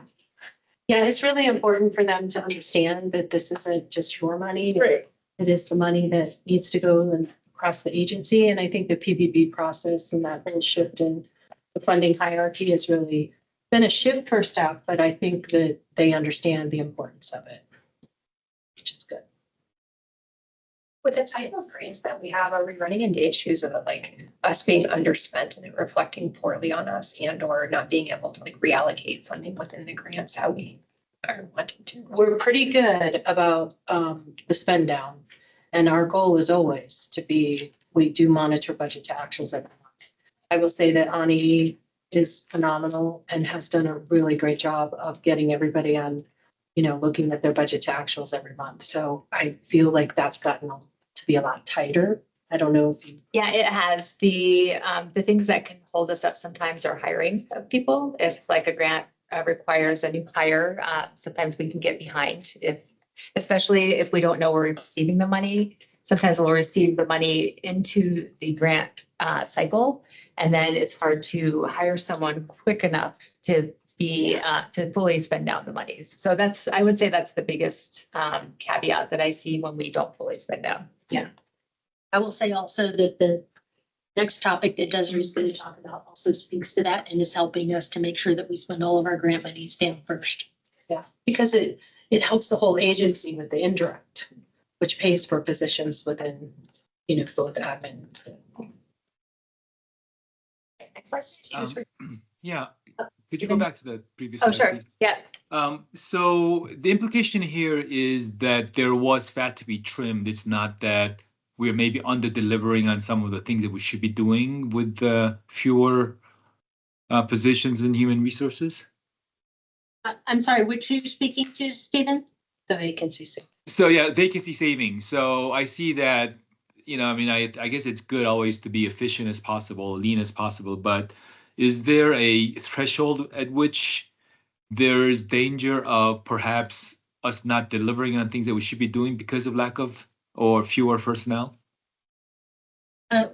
Yeah, it's really important for them to understand that this isn't just your money. Right. It is the money that needs to go across the agency. And I think the PBB process and that whole shift in the funding hierarchy has really been a shift for staff, but I think that they understand the importance of it, which is good. With the type of grants that we have, are we running into issues of like us being underspent and it reflecting poorly on us and or not being able to like reallocate funding within the grants how we are wanting to? We're pretty good about the spend down. And our goal is always we do monitor budget to actuals every month. I will say that Ani is phenomenal and has done a really great job of getting everybody on looking at their budget to actuals every month. So I feel like that's gotten to be a lot tighter. I don't know if you. Yeah, it has. The things that can hold us up sometimes are hiring of people. If like a grant requires a new hire, sometimes we can get behind especially if we don't know we're receiving the money. Sometimes we'll receive the money into the grant cycle, and then it's hard to hire someone quick enough to to fully spend down the monies. So I would say that's the biggest caveat that I see when we don't fully spend down. Yeah. I will say also that the next topic that Desiree's going to talk about also speaks to that and is helping us to make sure that we spend all of our grant monies down first. Yeah, because it helps the whole agency with the indirect, which pays for positions within, both admin and staff. Yeah, could you go back to the previous Oh, slide, sure. please? Yeah. So the implication here is that there was fat to be trimmed. It's not that we're maybe under delivering on some of the things that we should be doing with fewer positions in human resources. I'm sorry, which are you speaking to, Stephen? The vacancy. So yeah, vacancy savings. So I see that, I guess it's good always to be efficient as possible, lean as possible, but is there a threshold at which there's danger of perhaps us not delivering on things that we should be doing because of lack of or fewer personnel?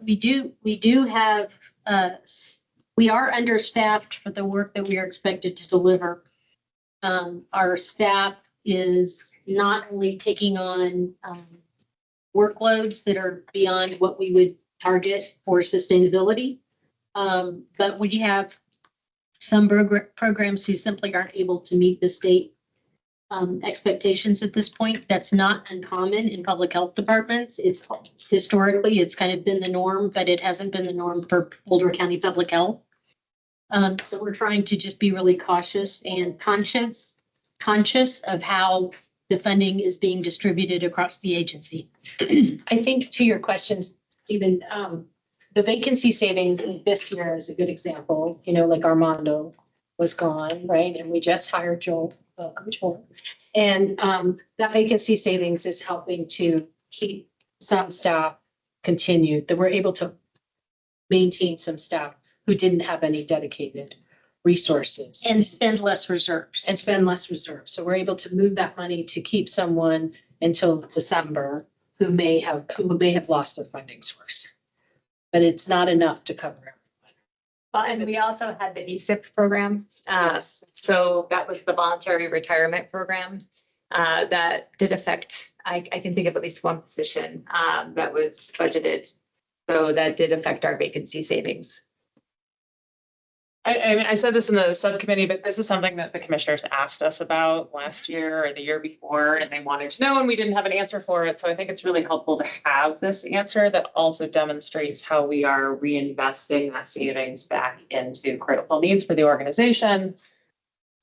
We do have, we are understaffed for the work that we are expected to deliver. Our staff is not only taking on workloads that are beyond what we would target for sustainability, but we have some programs who simply aren't able to meet the state expectations at this point. That's not uncommon in public health departments. Historically, it's kind of been the norm, but it hasn't been the norm for Boulder County Public Health. So we're trying to just be really cautious and conscious of how the funding is being distributed across the agency. I think to your questions, Stephen, the vacancy savings this year is a good example. Like Armando was gone, right? And we just hired Joel, Coach Joel. And that vacancy savings is helping to keep some staff continued, that we're able to maintain some staff who didn't have any dedicated resources. And spend less reserves. So we're able to move that money to keep someone until December who may have lost their funding source. But it's not enough to cover everyone. Well, and we also had the ESIP program. So that was the voluntary retirement program that did affect, I can think of at least one position that was budgeted. So that did affect our vacancy savings. I said this in the subcommittee, but this is something that the commissioners asked us about last year or the year before, and they wanted to know, and we didn't have an answer for it. So I think it's really helpful to have this answer that also demonstrates how we are reinvesting that savings back into critical needs for the organization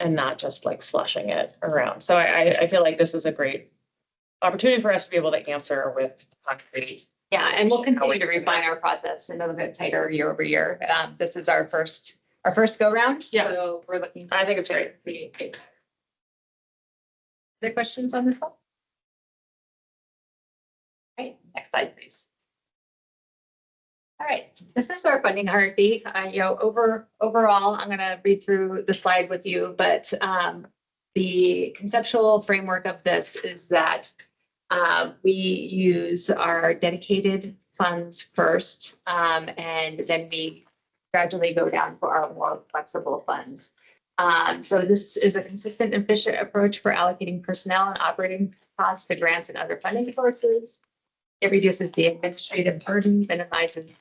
and not just like slushing it around. So I feel like this is a great opportunity for us to be able to answer with concrete. Yeah, and we'll continue to refine our process a little bit tighter year over year. This is our first go round. Yeah. So we're looking. I think it's great. Other questions on this one? Right, next slide, please. All right, this is our funding hierarchy. Overall, I'm going to read through the slide with you, but the conceptual framework of this is that we use our dedicated funds first, and then we gradually go down for our more flexible funds. So this is a consistent and efficient approach for allocating personnel and operating costs to grants and other funding sources. It reduces the administrative burden, minimizes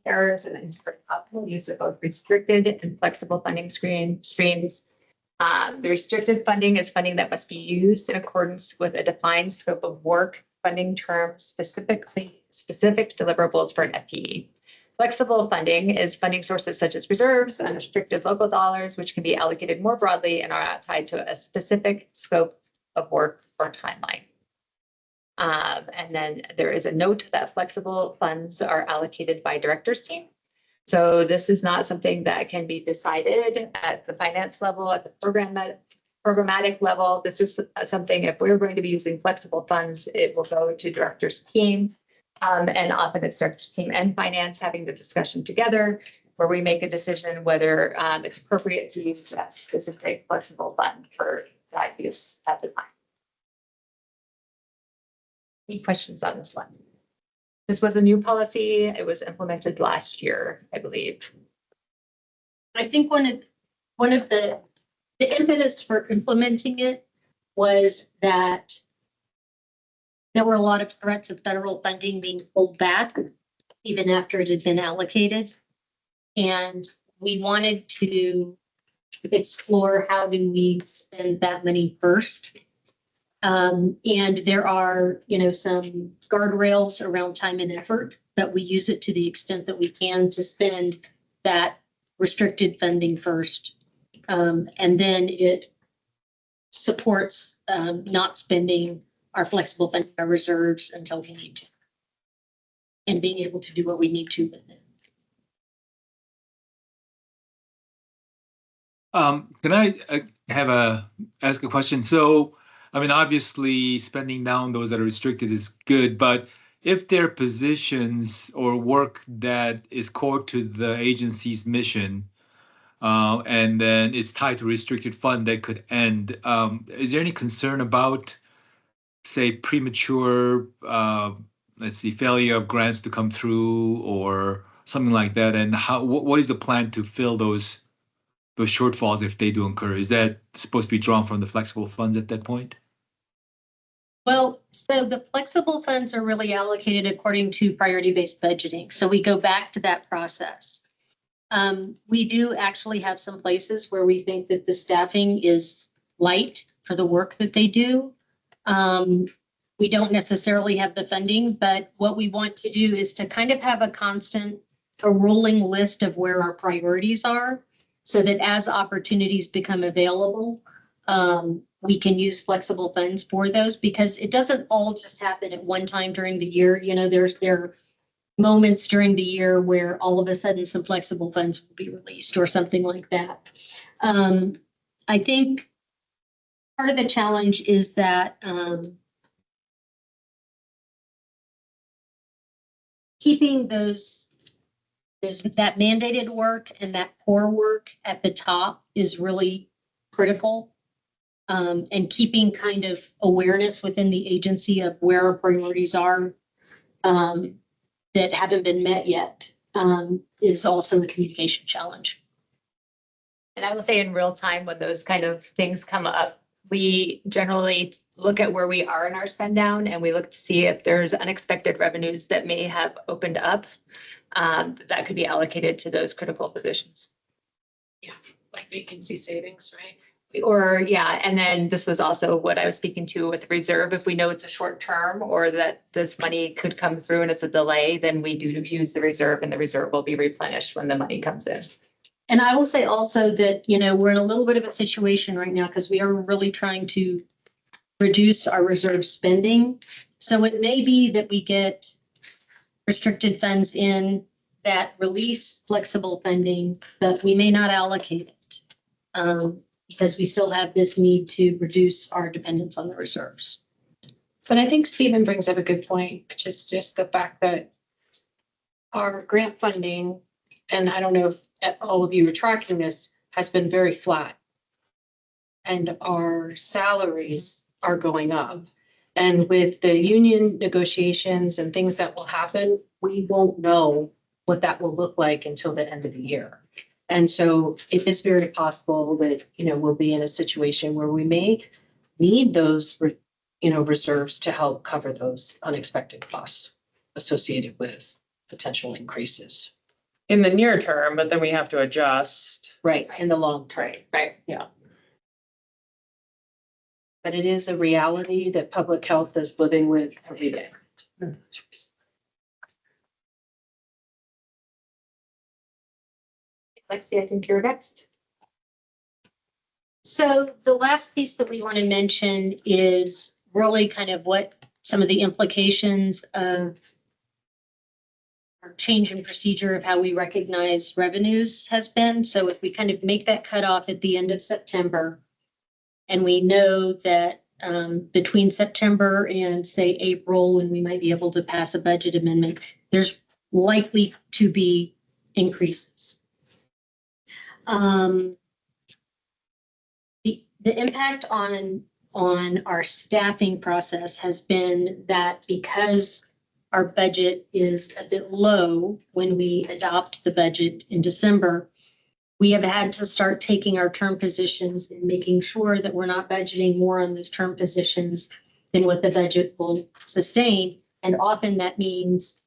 errors, and ensures optimal use of both restricted and flexible funding streams. The restricted funding is funding that must be used in accordance with a defined scope of work, funding terms, specific deliverables for an FTE. Flexible funding is funding sources such as reserves, unrestricted local dollars, which can be allocated more broadly and are not tied to a specific scope of work or timeline. And then there is a note that flexible funds are allocated by director's team. So this is not something that can be decided at the finance level, at the program programmatic level, this is something, if we're going to be using flexible funds, it will go to director's team. And often it's director's team and finance having the discussion together where we make a decision whether it's appropriate to use that specific flexible fund for that use at the time. Any questions on this one? This was a new policy. It was implemented last year, I believe. I think one of the impetus for implementing it was that there were a lot of threats of federal funding being pulled back even after it had been allocated. And we wanted to explore how do we spend that money first. And there are, some guardrails around time and effort, but we use it to the extent that we can to spend that restricted funding first. And then it supports not spending our flexible funding, our reserves until we need to. And being able to do what we need to with it. Can I ask a question? So, I mean, obviously spending down those that are restricted is good, but if there are positions or work that is core to the agency's mission, and then it's tied to restricted fund that could end, is there any concern about, say, premature, failure of grants to come through or something like that? And what is the plan to fill those shortfalls if they do incur? Is that supposed to be drawn from the flexible funds at that point? Well, so the flexible funds are really allocated according to priority-based budgeting. So we go back to that process. We do actually have some places where we think that the staffing is light for the work that they do. We don't necessarily have the funding, but what we want to do is to kind of have a rolling list of where our priorities are, so that as opportunities become available, we can use flexible funds for those, because it doesn't all just happen at one time during the year. There are moments during the year where all of a sudden some flexible funds will be released or something like that. I think part of the challenge is that keeping that mandated work and that core work at the top is really critical. And keeping kind of awareness within the agency of where our priorities are that haven't been met yet is also a communication challenge. And I will say in real time, when those kind of things come up, we generally look at where we are in our spend down, and we look to see if there's unexpected revenues that may have opened up that could be allocated to those critical positions. Like vacancy savings, right? Or, yeah, and then this was also what I was speaking to with reserve. If we know it's a short term or that this money could come through and it's a delay, then we do use the reserve, and the reserve will be replenished when the money comes in. And I will say also that, we're in a little bit of a situation right now because we are really trying to reduce our reserve spending. So it may be that we get restricted funds in that release flexible funding, but we may not allocate it. Because we still have this need to reduce our dependence on the reserves. But I think Stephen brings up a good point, which is just the fact that our grant funding, and I don't know if all of you are tracking this, has been very flat. And our salaries are going up. And with the union negotiations and things that will happen, we won't know what that will look like until the end of the year. And so it is very possible that, we'll be in a situation where we may need those, reserves to help cover those unexpected costs associated with potential increases. In the near term, but then we have to adjust. Right, in the long term. Right. But it is a reality that public health is living with every day. Lexi, I think you're next. So the last piece that we want to mention is really kind of what some of the implications of our change in procedure of how we recognize revenues has been. So if we kind of make that cutoff at the end of September, And we know that between September and say April, when we might be able to pass a budget amendment, there's likely to be increases. The impact on our staffing process has been that because our budget is a bit low when we adopt the budget in December, we have had to start taking our term positions and making sure that we're not budgeting more on those term positions than what the budget will sustain. And often that means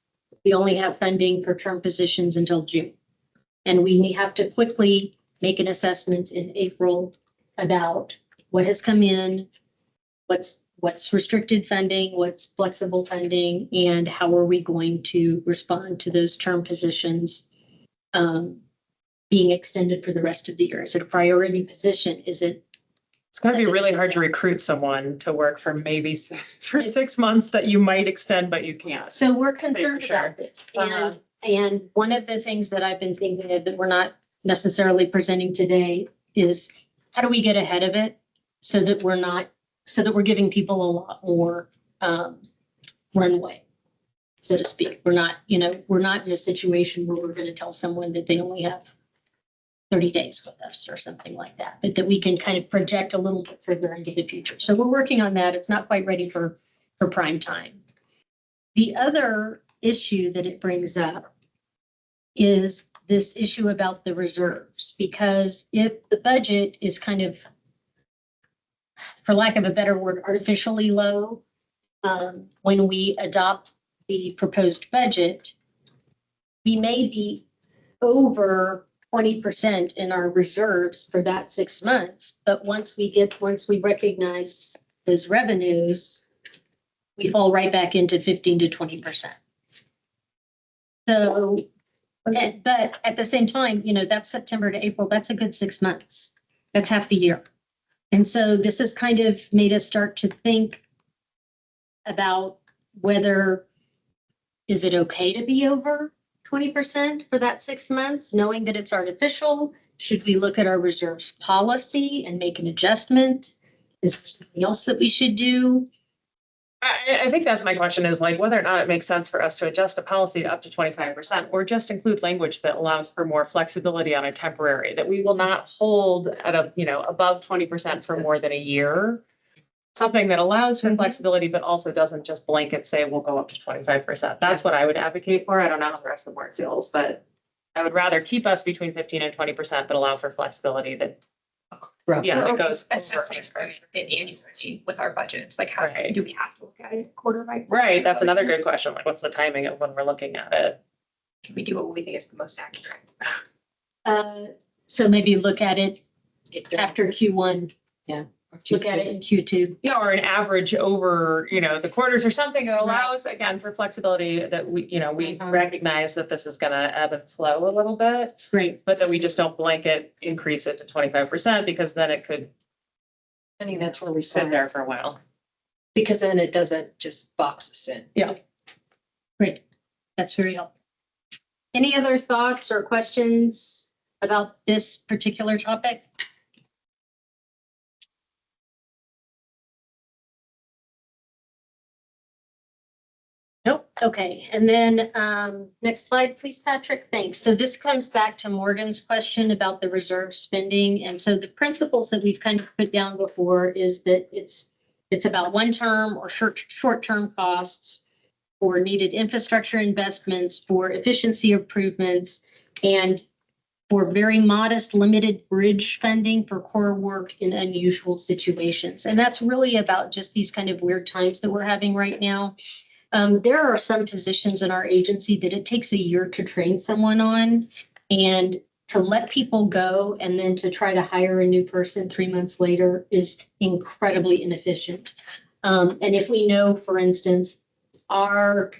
we only have funding for term positions until June. And we have to quickly make an assessment in April about what has come in, what's restricted funding, what's flexible funding, and how are we going to respond to those term positions being extended for the rest of the year? Is it a priority position? Is it? It's gonna be really hard to recruit someone to work for maybe for 6 months that you might extend, but you can't. So we're concerned sure. about this. And one of the things that I've been thinking of that we're not necessarily presenting today is how do we get ahead of it so that we're giving people a lot more runway, so to speak. We're not in a situation where we're going to tell someone that they only have 30 days with us or something like that, but that we can kind of project a little bit further into the future. So we're working on that. It's not quite ready for prime time. The other issue that it brings up is this issue about the reserves, because if the budget is kind of, for lack of a better word, artificially low, when we adopt the proposed budget, we may be over 20% in our reserves for that 6 months. But once we recognize those revenues, we fall right back into 15 to 20%. So, but at the same time, that's September to April, that's a good 6 months. That's half the year. And so this has kind of made us start to think about whether, is it okay to be over 20% for that 6 months, knowing that it's artificial? Should we look at our reserves policy and make an adjustment? Is there something else that we should do? I think that's my question, is like whether or not it makes sense for us to adjust a policy to up to 25% or just include language that allows for more flexibility on a temporary, that we will not hold at above 20% for more than a year. Something that allows for flexibility, but also doesn't just blanket say we'll go up to 25%. That's what I would advocate for. I don't know how the rest of the board feels, but I would rather keep us between 15 and 20%, but allow for flexibility that, it goes. Annually with our budgets, like how Right. do we have to look at it quarter by? Right, that's another good question. Like, what's the timing of when we're looking at it? Can we do what we think is the most accurate? So maybe look at it after Q1. Yeah. Look at it in Q2. Yeah, or an average over, the quarters or something that allows, again, for flexibility that we recognize that this is gonna ebb and flow a little bit, Great. but that we just don't blanket increase it to 25% because then it could I think that's where we sit sit there for a while. because then it doesn't just box us in. Yeah. Great. That's very helpful. Any other thoughts or questions about this particular topic? Nope. Okay. And then next slide, please, Patrick. Thanks. So this comes back to Morgan's question about the reserve spending. And so the principles that we've kind of put down before is that it's about one-term or short-term costs for needed infrastructure investments, for efficiency improvements, and for very modest, limited bridge funding for core work in unusual situations. And that's really about just these kind of weird times that we're having right now. There are some positions in our agency that it takes a year to train someone on, and to let people go and then to try to hire a new person 3 months later is incredibly inefficient. And if we know, for instance, our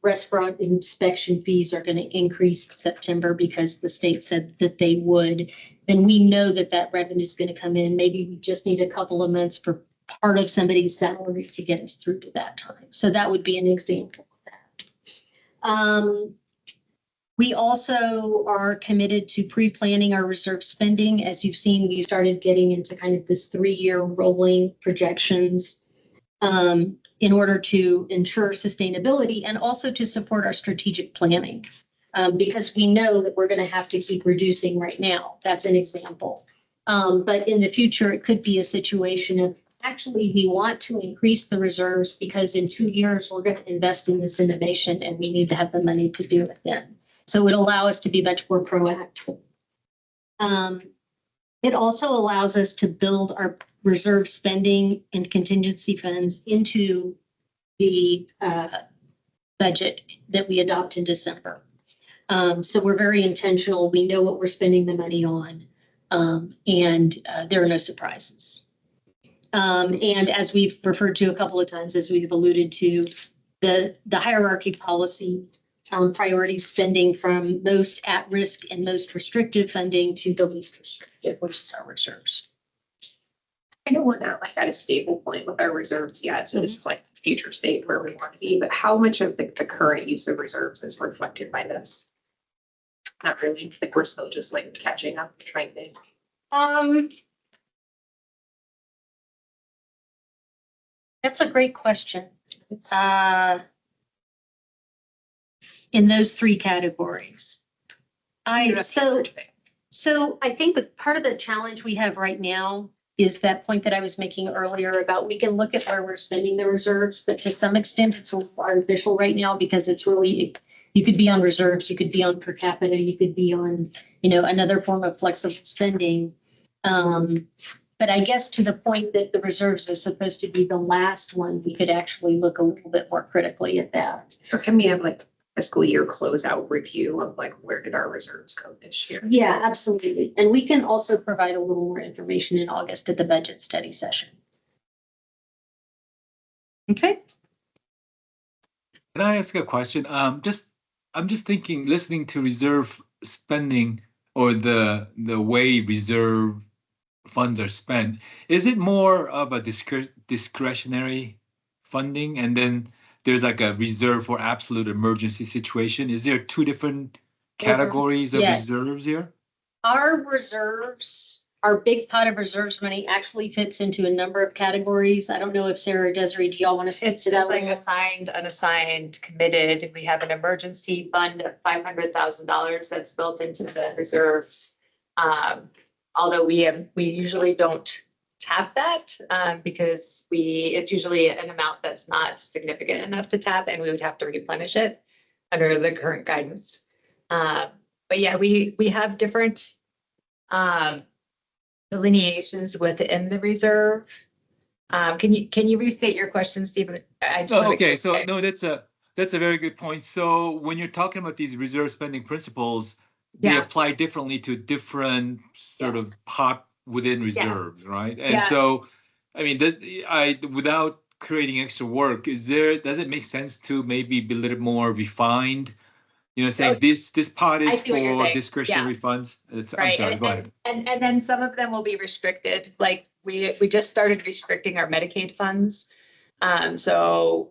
restaurant inspection fees are going to increase in September because the state said that they would, then we know that that revenue is going to come in. Maybe we just need a couple of months for part of somebody's salary to get us through to that time. So that would be an example of that. We also are committed to pre-planning our reserve spending. As you've seen, we started getting into kind of this 3-year rolling projections in order to ensure sustainability and also to support our strategic planning. Because we know that we're going to have to keep reducing right now. That's an example. But in the future, it could be a situation of actually we want to increase the reserves because in 2 years, we're going to invest in this innovation and we need to have the money to do it then. So it allows us to be much more proactive. It also allows us to build our reserve spending and contingency funds into the budget that we adopt in December. So we're very intentional. We know what we're spending the money on, and there are no surprises. And as we've referred to a couple of times, as we've alluded to, the hierarchy policy priority spending from most at-risk and most restrictive funding to the least restrictive, which is our reserves. I know we're not like at a stable point with our reserves yet, so this is like the future state where we want to be, but how much of the current use of reserves is reflected by this? Not really, like we're still just like catching up, trying to. That's a great question. In those 3 categories. So I think that part of the challenge we have right now is that point that I was making earlier about we can look at where we're spending the reserves, but to some extent it's a little artificial right now because it's really, you could be on reserves, you could be on per capita, you could be on, another form of flexible spending. But I guess to the point that the reserves is supposed to be the last one, we could actually look a little bit more critically at that. Or can we have like fiscal year closeout review of like where did our reserves go this year? Yeah, absolutely. And we can also provide a little more information in August at the budget study session. Okay. Can I ask a question? I'm just thinking, listening to reserve spending or the way reserve funds are spent, is it more of a discretionary funding and then there's like a reserve for absolute emergency situation? Is there 2 different categories of Yes. reserves here? Our reserves, our big pot of reserves money actually fits into a number of categories. I don't know if Sarah or Desiree, do y'all want to speak to that? It's like assigned, unassigned, committed. We have an emergency fund of $500,000 that's built into the reserves. Although we usually don't tap that because it's usually an amount that's not significant enough to tap and we would have to replenish it under the current guidance. But yeah, we have different delineations within the reserve. Can you restate your question, Stephen? Okay, so no, that's a very good point. So when you're talking about these reserve spending principles, they apply differently to different sort of pot within reserves, right? And so, I mean, without creating extra work, does it make sense to maybe be a little more refined? Saying this pot is for discretionary funds. I'm sorry, go ahead. And then some of them will be restricted. Like we just started restricting our Medicaid funds. So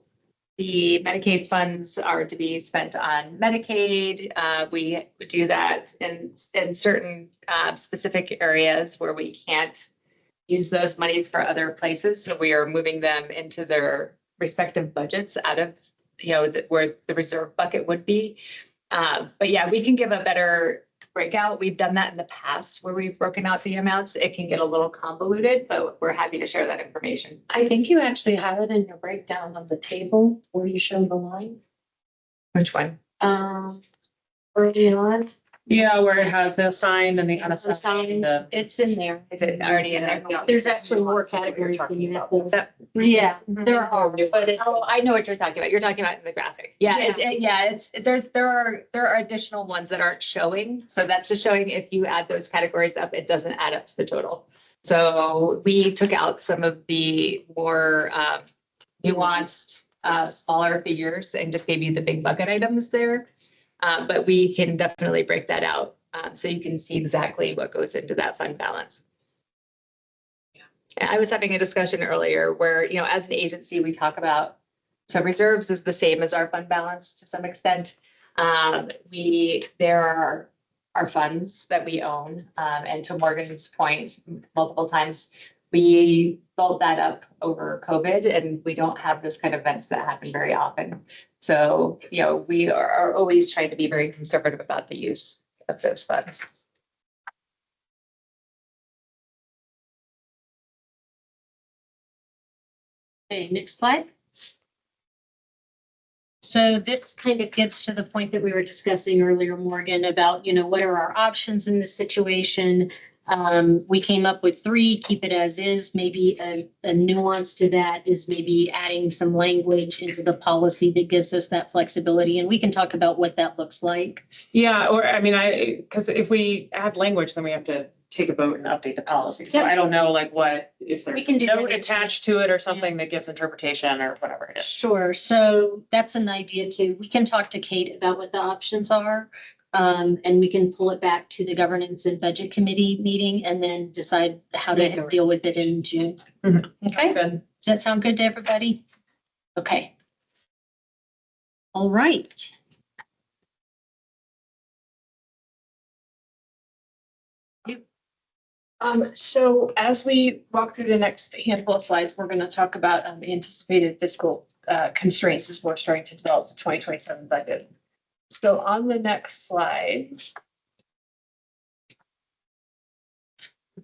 the Medicaid funds are to be spent on Medicaid. We do that in certain specific areas where we can't use those monies for other places. So we are moving them into their respective budgets out of, where the reserve bucket would be. But yeah, we can give a better breakout. We've done that in the past where we've broken out the amounts. It can get a little convoluted, but we're happy to share that information. I think you actually have it in your breakdown on the table where you show the line. Which one? Early on. Yeah, where it has the assigned and the unassigned. It's in there. Is it already in there? There's actually more categories than you have. Yeah, there are, but it's. Oh, I know what you're talking about. You're talking about in the graphic. There are additional ones that aren't showing. So that's just showing if you add those categories up, it doesn't add up to the total. So we took out some of the more nuanced, smaller figures and just gave you the big bucket items there. But we can definitely break that out so you can see exactly what goes into that fund balance. I was having a discussion earlier where, as an agency, we talk about, so reserves is the same as our fund balance to some extent. There are our funds that we own, and to Morgan's point, multiple times, we built that up over COVID, and we don't have this kind of events that happen very often. So, we are always trying to be very conservative about the use of those funds. Okay, next slide. So this kind of gets to the point that we were discussing earlier, Morgan, about, what are our options in this situation? We came up with 3, keep it as is. Maybe a nuance to that is maybe adding some language into the policy that gives us that flexibility. And we can talk about what that looks like. Yeah, or I mean, because if we add language, then we have to take a vote and update the policy. So Yep. I don't know like what, if there's We can do a note that. attached to it or something that gives interpretation or whatever it is. Sure. So that's an idea too. We can talk to Kate about what the options are. And we can pull it back to the governance and budget committee meeting and then decide how to deal with it in June. Mhm. Okay, Good. does that sound good to everybody? Okay. All right. So as we walk through the next handful of slides, we're going to talk about anticipated fiscal constraints as we're starting to develop the 2027 budget. So on the next slide,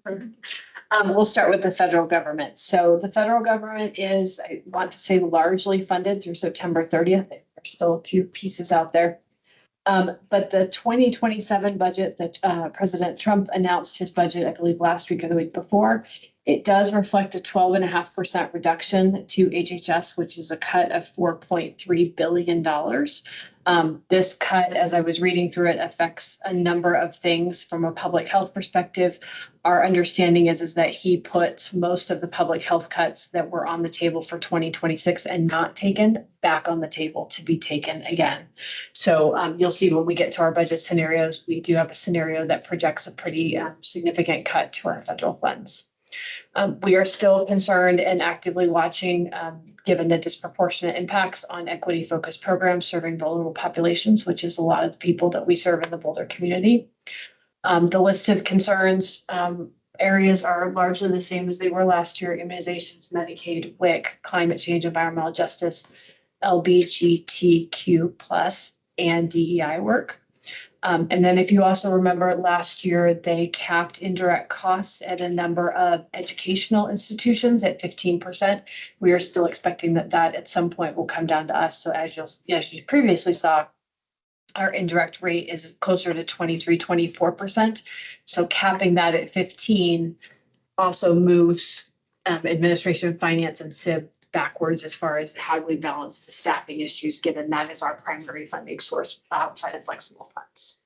we'll start with the federal government. So the federal government is, I want to say, largely funded through September 30th. There's still a few pieces out there. But the 2027 budget that President Trump announced his budget, I believe last week or the week before, it does reflect a 12.5% reduction to HHS, which is a cut of $4.3 billion. This cut, as I was reading through it, affects a number of things from a public health perspective. Our understanding is that he puts most of the public health cuts that were on the table for 2026 and not taken back on the table to be taken again. So you'll see when we get to our budget scenarios, we do have a scenario that projects a pretty significant cut to our federal funds. We are still concerned and actively watching, given the disproportionate impacts on equity-focused programs serving vulnerable populations, which is a lot of the people that we serve in the Boulder community. The list of concerns areas are largely the same as they were last year: immunizations, Medicaid, WIC, climate change, environmental justice, LGBTQ+, and DEI work. And then if you also remember last year, they capped indirect costs at a number of educational institutions at 15%. We are still expecting that at some point will come down to us. So as you previously saw, our indirect rate is closer to 24%. So capping that at 15 also moves administration, finance, and CIB backwards as far as how do we balance the staffing issues, given that is our primary funding source outside of flexible funds.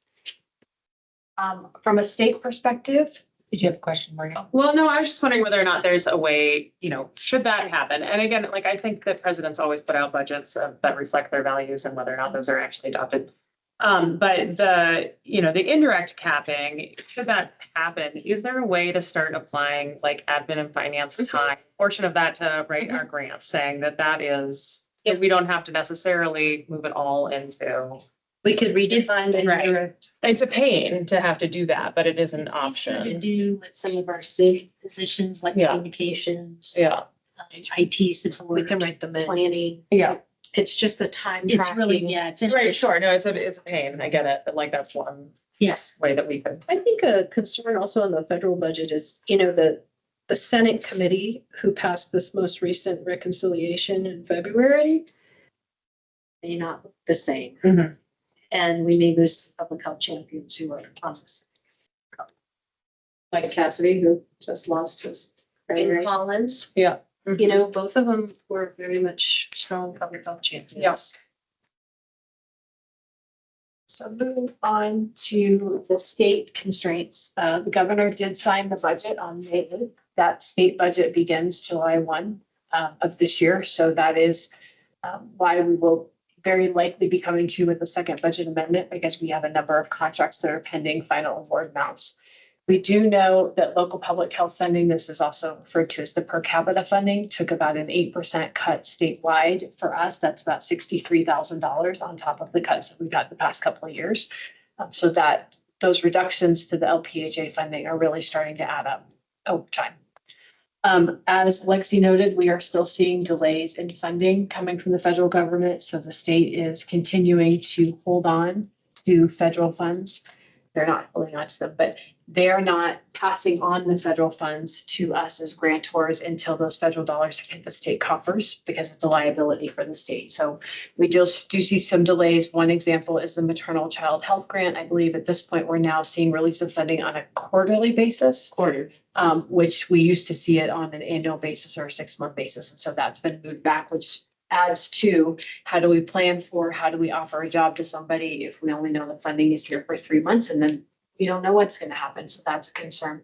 From a state perspective, Did you have a question, Morgan? Well, no, I was just wondering whether or not there's a way, should that happen? And again, like, I think that presidents always put out budgets that reflect their values and whether or not those are actually adopted. But the indirect capping, should that happen, is there a way to start applying like admin and finance time, portion of that to write our grants, saying that is, if we don't have to necessarily move it all into. We could redefine it. Right. It's a pain to have to do that, but it is an It's easier to option. do with some of our civic positions like Yeah. communications, Yeah, IT support, we can write them in. planning. yeah, It's just the time It's really, tracking. yeah, it's. right, sure. No, it's a pain. I get it. But like, that's one Yes. way that we could. I think a concern also on the federal budget is, the Senate committee who passed this most recent reconciliation in February may not look the same. Mhm. And we may lose public health champions who are on this. Like Cassidy, who just lost his. And Collins. Yeah. Both of them were very much strong public health champions. Yes. So moving on to the state constraints. The governor did sign the budget on May 8th. That state budget begins July 1 of this year. So that is why we will very likely be coming to you with a second budget amendment, because we have a number of contracts that are pending final award amounts. We do know that local public health funding, this is also referred to as the per capita funding, took about an 8% cut statewide. For us, that's about $63,000 on top of the cuts that we got the past couple of years. So that those reductions to the LPHA funding are really starting to add up over time. As Lexi noted, we are still seeing delays in funding coming from the federal government. So the state is continuing to hold on to federal funds. They're not holding on to them, but they're not passing on the federal funds to us as grantors until those federal dollars have hit the state coffers, because it's a liability for the state. So we do see some delays. One example is the maternal child health grant. I believe at this point, we're now seeing release of funding on a quarterly basis, which we used to see it on an annual basis or a 6-month basis. And so that's been moved back, which adds to how do we plan for, how do we offer a job to somebody if we only know the funding is here for 3 months and then we don't know what's going to happen. So that's a concern.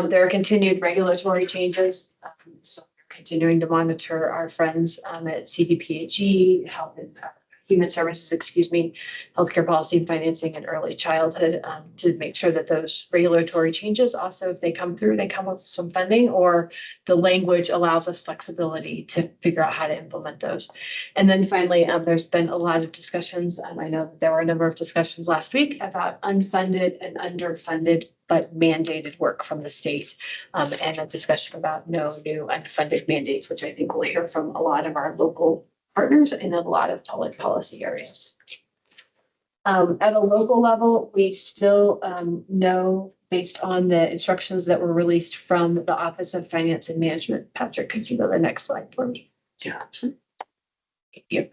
There are continued regulatory changes. So we're continuing to monitor our friends at CDPHE, Health and Human Services, healthcare policy and financing and early childhood, to make sure that those regulatory changes also, if they come through, they come with some funding, or the language allows us flexibility to figure out how to implement those. And then finally, there's been a lot of discussions. I know that there were a number of discussions last week about unfunded and underfunded but mandated work from the state, and a discussion about no new unfunded mandates, which I think we'll hear from a lot of our local partners in a lot of public policy areas. At a local level, we still know, based on the instructions that were released from the Office of Finance and Management. Patrick, could you go to the next slide for me? Yeah. Thank you.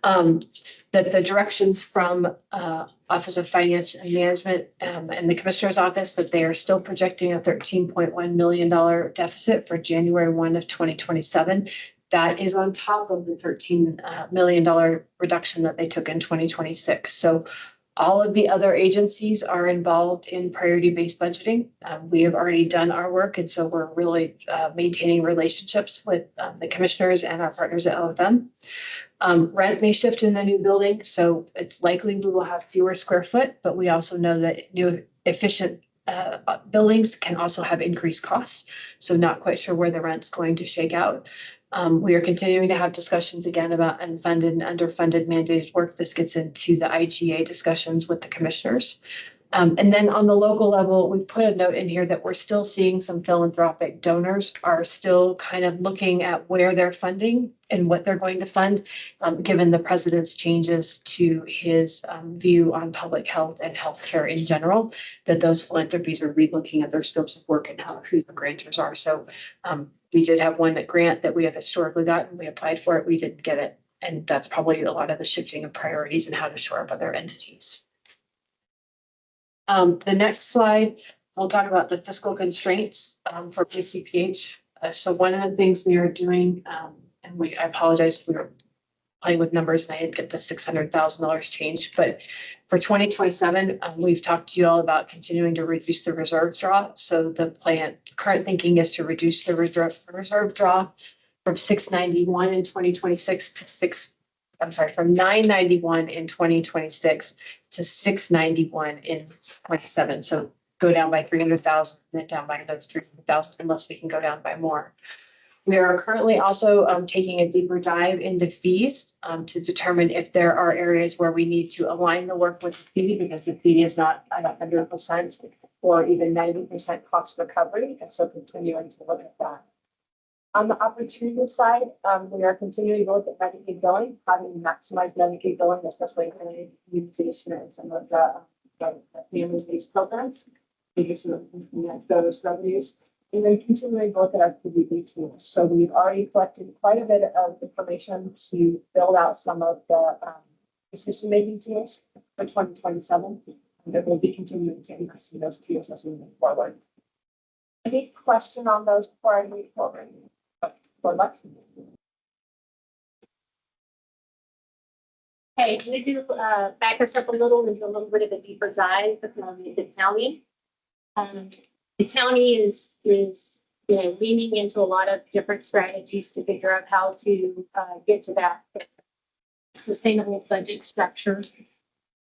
That the directions from Office of Finance and Management and the Commissioner's Office, that they are still projecting a $13.1 million deficit for January 1 of 2027. That is on top of the $13 million reduction that they took in 2026. So all of the other agencies are involved in priority-based budgeting. We have already done our work, and so we're really maintaining relationships with the commissioners and our partners at OFM. Rent may shift in the new building, so it's likely we will have fewer square foot, but we also know that new efficient buildings can also have increased costs. So not quite sure where the rent's going to shake out. We are continuing to have discussions again about unfunded and underfunded mandated work. This gets into the IGA discussions with the commissioners. And then on the local level, we put a note in here that we're still seeing some philanthropic donors are still kind of looking at where they're funding and what they're going to fund, given the president's changes to his view on public health and healthcare in general, that those philanthropies are relooking at their scopes of work and who the grantors are. So we did have one grant that we have historically gotten. We applied for it. We didn't get it. And that's probably a lot of the shifting of priorities and how to shore up other entities. The next slide, we'll talk about the fiscal constraints for PCPH. So one of the things we are doing, and I apologize, we were playing with numbers and I didn't get the $600,000 changed, but for 2027, we've talked to you all about continuing to reduce the reserve draw. So the current thinking is to reduce the reserve draw from 691 in 2026 to from 991 in 2026 to 691 in 27. So go down by 300,000, then down by another 300,000, unless we can go down by more. We are currently also taking a deeper dive into fees to determine if there are areas where we need to align the work with the fee, because the fee is not at 100% or even 90% cost recovery. And so continuing to look at that. On the opportunity side, we are continuing to look at Medicaid billing, having maximized Medicaid billing, especially in utilization and some of the family-based programs, making sure that those revenues. And then continuing to look at our PDB tools. So we've already collected quite a bit of information to build out some of the decision-making tools for 2027. And we'll be continuing to invest in those tools as we move forward. Any question on those before I move forward? For Lexi. Okay, we do back us up a little and do a little bit of a deeper dive on the county. The county is leaning into a lot of different strategies to figure out how to get to that sustainable budget structure.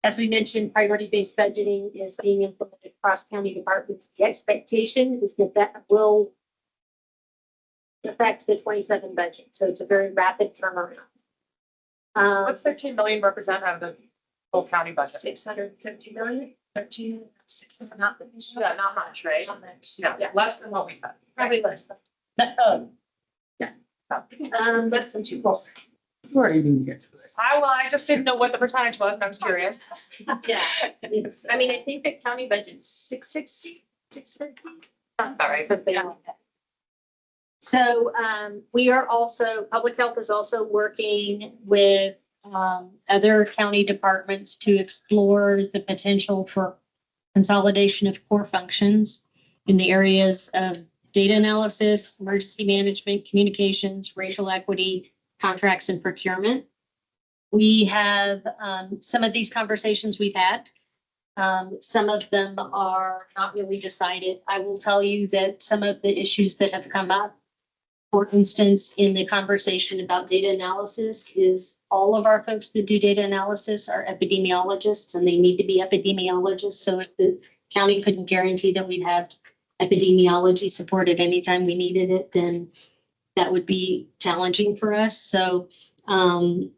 As we mentioned, priority-based budgeting is being implemented across county departments. The expectation is that that will affect the 27 budget. So it's a very rapid turnaround. What's 13 million represent out of the whole county budget? 650 million, 13, 600, Yeah, not much, right? not much. Yeah, less than what we had. Probably less than, less than 2%. Before I even get to it. I just didn't know what the percentage was, and I was curious. Yeah, it's, I mean, I think the county budget's 660, 650. All right. Something like that. So we are also, public health is also working with other county departments to explore the potential for consolidation of core functions in the areas of data analysis, emergency management, communications, racial equity, contracts, and procurement. We have some of these conversations we've had. Some of them are not really decided. I will tell you that some of the issues that have come up, for instance, in the conversation about data analysis, is all of our folks that do data analysis are epidemiologists, and they need to be epidemiologists. So if the county couldn't guarantee that we'd have epidemiology support at any time we needed it, then that would be challenging for us. So in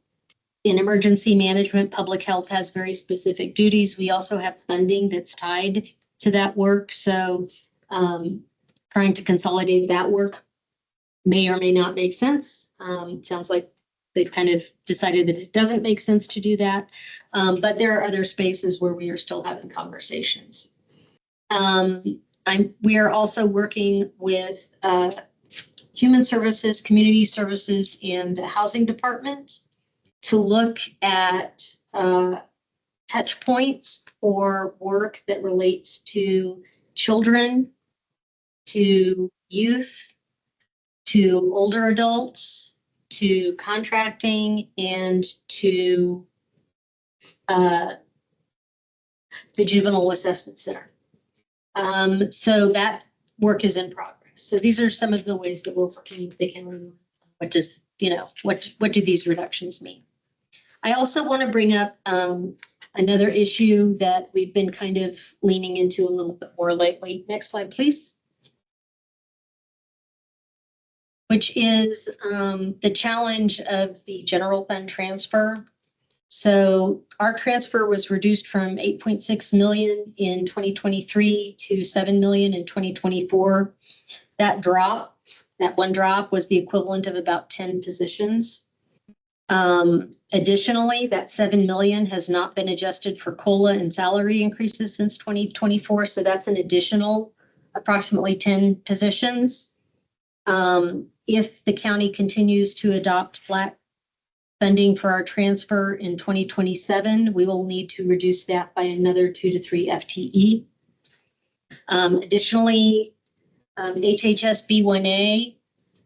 emergency management, public health has very specific duties. We also have funding that's tied to that work. So trying to consolidate that work may or may not make sense. Sounds like they've kind of decided that it doesn't make sense to do that. But there are other spaces where we are still having conversations. We are also working with Human Services, Community Services, and the Housing Department to look at touch points for work that relates to children, to youth, to older adults, to contracting, and to the Juvenile Assessment Center. So that work is in progress. So these are some of the ways that we're working with the county. What does, what do these reductions mean? I also want to bring up another issue that we've been kind of leaning into a little bit more lately. Next slide, please. Which is the challenge of the general fund transfer. So our transfer was reduced from 8.6 million in 2023 to 7 million in 2024. That one drop was the equivalent of about 10 positions. Additionally, that 7 million has not been adjusted for COLA and salary increases since 2024. So that's an additional approximately 10 positions. If the county continues to adopt flat funding for our transfer in 2027, we will need to reduce that by another 2 to 3 FTE. Additionally, HHS B1A,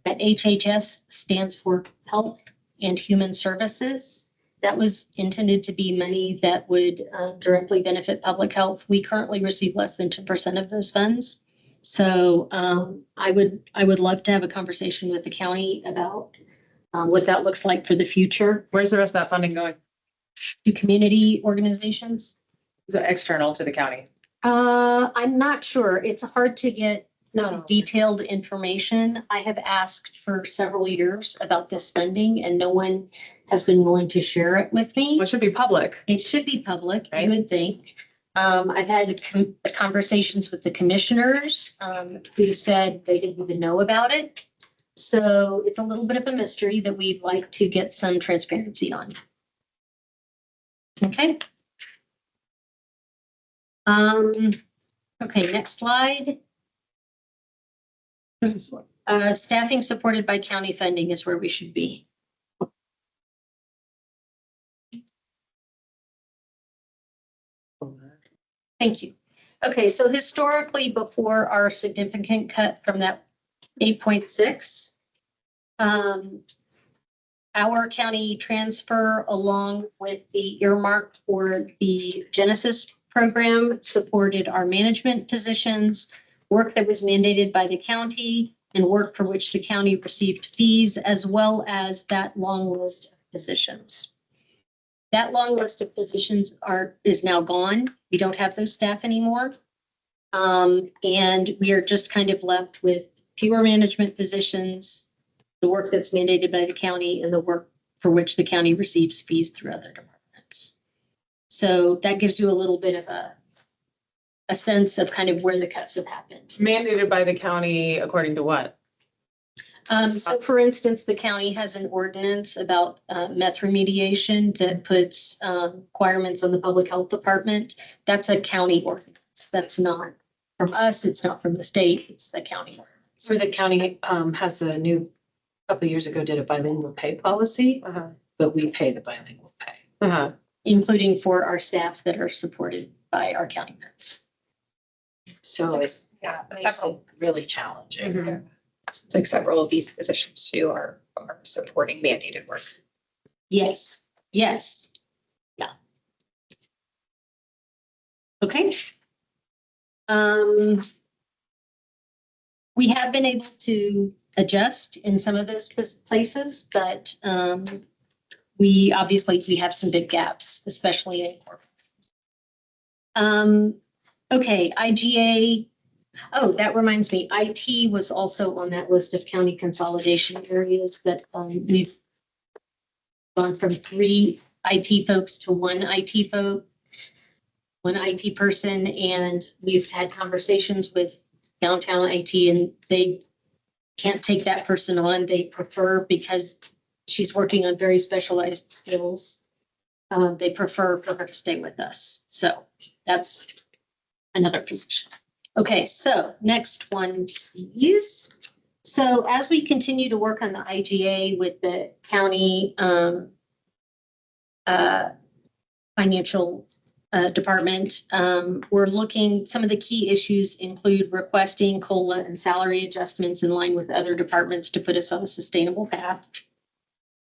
that HHS stands for Health and Human Services. That was intended to be money that would directly benefit public health. We currently receive less than 10% of those funds. So I would love to have a conversation with the county about what that looks like for the future. Where's the rest of that funding going? To community organizations. Is it external to the county? I'm not sure. It's hard to get detailed information. I have asked for several years about this funding and no one has been willing to share it with me. Well, it should be public. It should be public, I Right. would think. I've had conversations with the commissioners who said they didn't even know about it. So it's a little bit of a mystery that we'd like to get some transparency on. Okay. Okay, next slide. This one. Staffing supported by county funding is where we should be. Thank you. Okay, so historically, before our significant cut from that 8.6, our county transfer along with the earmark for the Genesis program supported our management positions, work that was mandated by the county, and work for which the county received fees, as well as that long list of positions. That long list of positions is now gone. We don't have those staff anymore. And we are just kind of left with fewer management positions, the work that's mandated by the county, and the work for which the county receives fees through other departments. So that gives you a little bit of a sense of kind of where the cuts have happened. Mandated by the county according to what? So for instance, the county has an ordinance about meth remediation that puts requirements on the public health department. That's a county ordinance. That's not from us. It's not from the state. It's the county ordinance. So the county has a new, couple of years ago, did a bilingual pay policy, but we pay the bilingual pay. Uh-huh. Including for our staff that are supported by our county vets. So it's, yeah, makes it really challenging. Mhm. It's like several of these positions too are supporting mandated work. Yes, yes. Yeah. Okay. We have been able to adjust in some of those places, but we have some big gaps, especially in corporate. Okay, IGA. Oh, that reminds me, IT was also on that list of county consolidation areas, but we've gone from 3 IT folks to 1 IT person, and we've had conversations with downtown IT, and they can't take that person on. They prefer, because she's working on very specialized skills, they prefer for her to stay with us. So that's another position. Okay, so next one, please. So as we continue to work on the IGA with the county financial department, we're looking, some of the key issues include requesting COLA and salary adjustments in line with other departments to put us on a sustainable path.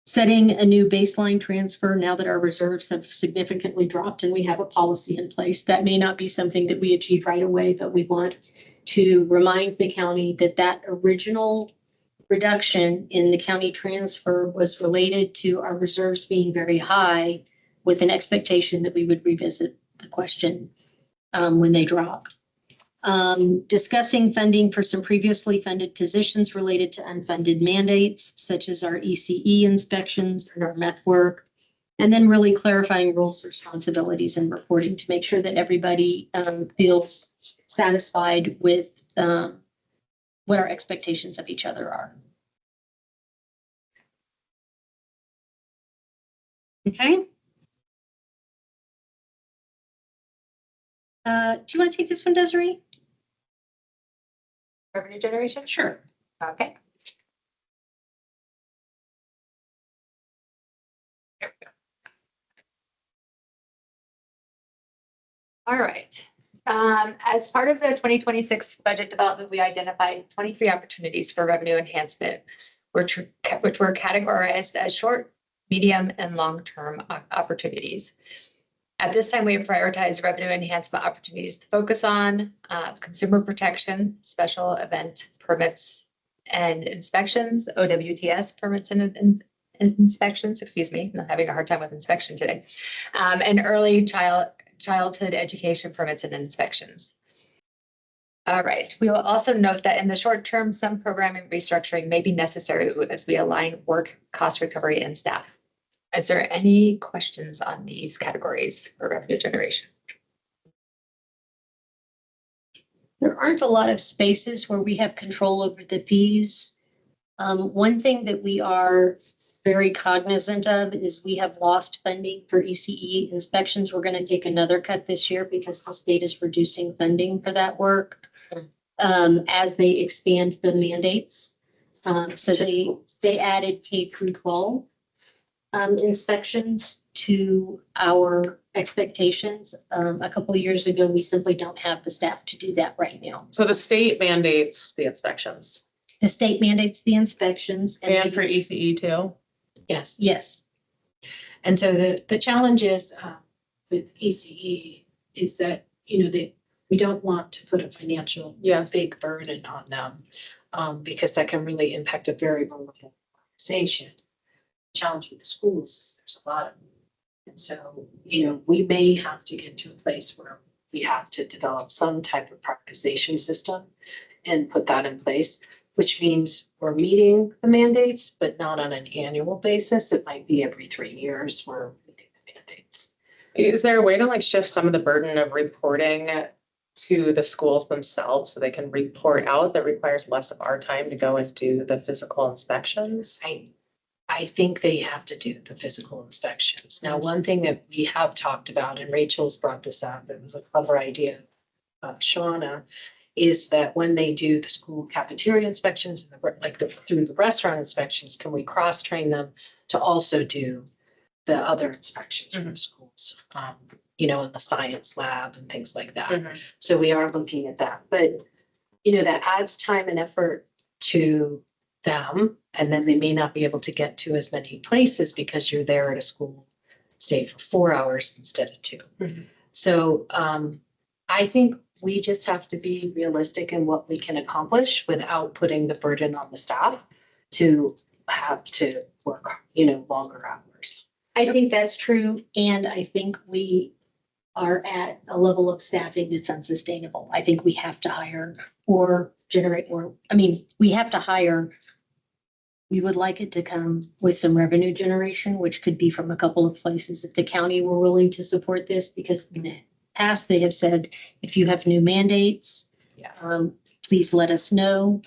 Setting a new baseline transfer now that our reserves have significantly dropped and we have a policy in place. That may not be something that we achieve right away, but we want to remind the county that that original reduction in the county transfer was related to our reserves being very high, with an expectation that we would revisit the question when they dropped. Discussing funding for some previously funded positions related to unfunded mandates, such as our ECE inspections and our meth work. And then really clarifying roles, responsibilities, and reporting to make sure that everybody feels satisfied with what our expectations of each other are. Okay. Do you want to take this one, Desiree? Revenue generation? Sure. Okay. All right. As part of the 2026 budget development, we identified 23 opportunities for revenue enhancement, which were categorized as short, medium, and long-term opportunities. At this time, we have prioritized revenue enhancement opportunities to focus on consumer protection, special event permits and inspections, OWTS permits and inspections, excuse me, I'm having a hard time with inspection today, and early childhood education permits and inspections. All right, we will also note that in the short term, some programming restructuring may be necessary as we align work, cost recovery, and staff. Is there any questions on these categories for revenue generation? There aren't a lot of spaces where we have control over the fees. One thing that we are very cognizant of is we have lost funding for ECE inspections. We're going to take another cut this year because the state is reducing funding for that work as they expand the mandates. So they added K through 12 inspections to our expectations. A couple of years ago, we simply don't have the staff to do that right now. So the state mandates the inspections The state mandates the inspections. and for ECE too. Yes. Yes. And so the challenge is with ECE is that, we don't want to put a financial big burden on them because that can really impact a very vulnerable organization. Challenge with the schools is there's a lot of And so, you know, we may have to get to a place where we have to develop some type of prioritization system and put that in place, which means we're meeting the mandates, but not on an annual basis. It might be every 3 years we're meeting the mandates. Is there a way to like shift some of the burden of reporting to the schools themselves so they can report out that requires less of our time to go and do the physical inspections? I think they have to do the physical inspections. Now, one thing that we have talked about, and Rachel's brought this up, it was a clever idea of Shauna, is that when they do the school cafeteria inspections and through the restaurant inspections, can we cross-train them to also do the other inspections for the schools? You know, in the science lab and things like that. So we are looking at that, but you know, that adds time and effort to them. And then they may not be able to get to as many places because you're there at a school, say for 4 hours instead of 2. So I think we just have to be realistic in what we can accomplish without putting the burden on the staff to have to work, you know, longer hours. I think that's true, and I think we are at a level of staffing that's unsustainable. I think we have to hire or generate more. I mean, we have to hire. We would like it to come with some revenue generation, which could be from a couple of places if the county were willing to support this, because in the past they have said, if you have new mandates, please let us know.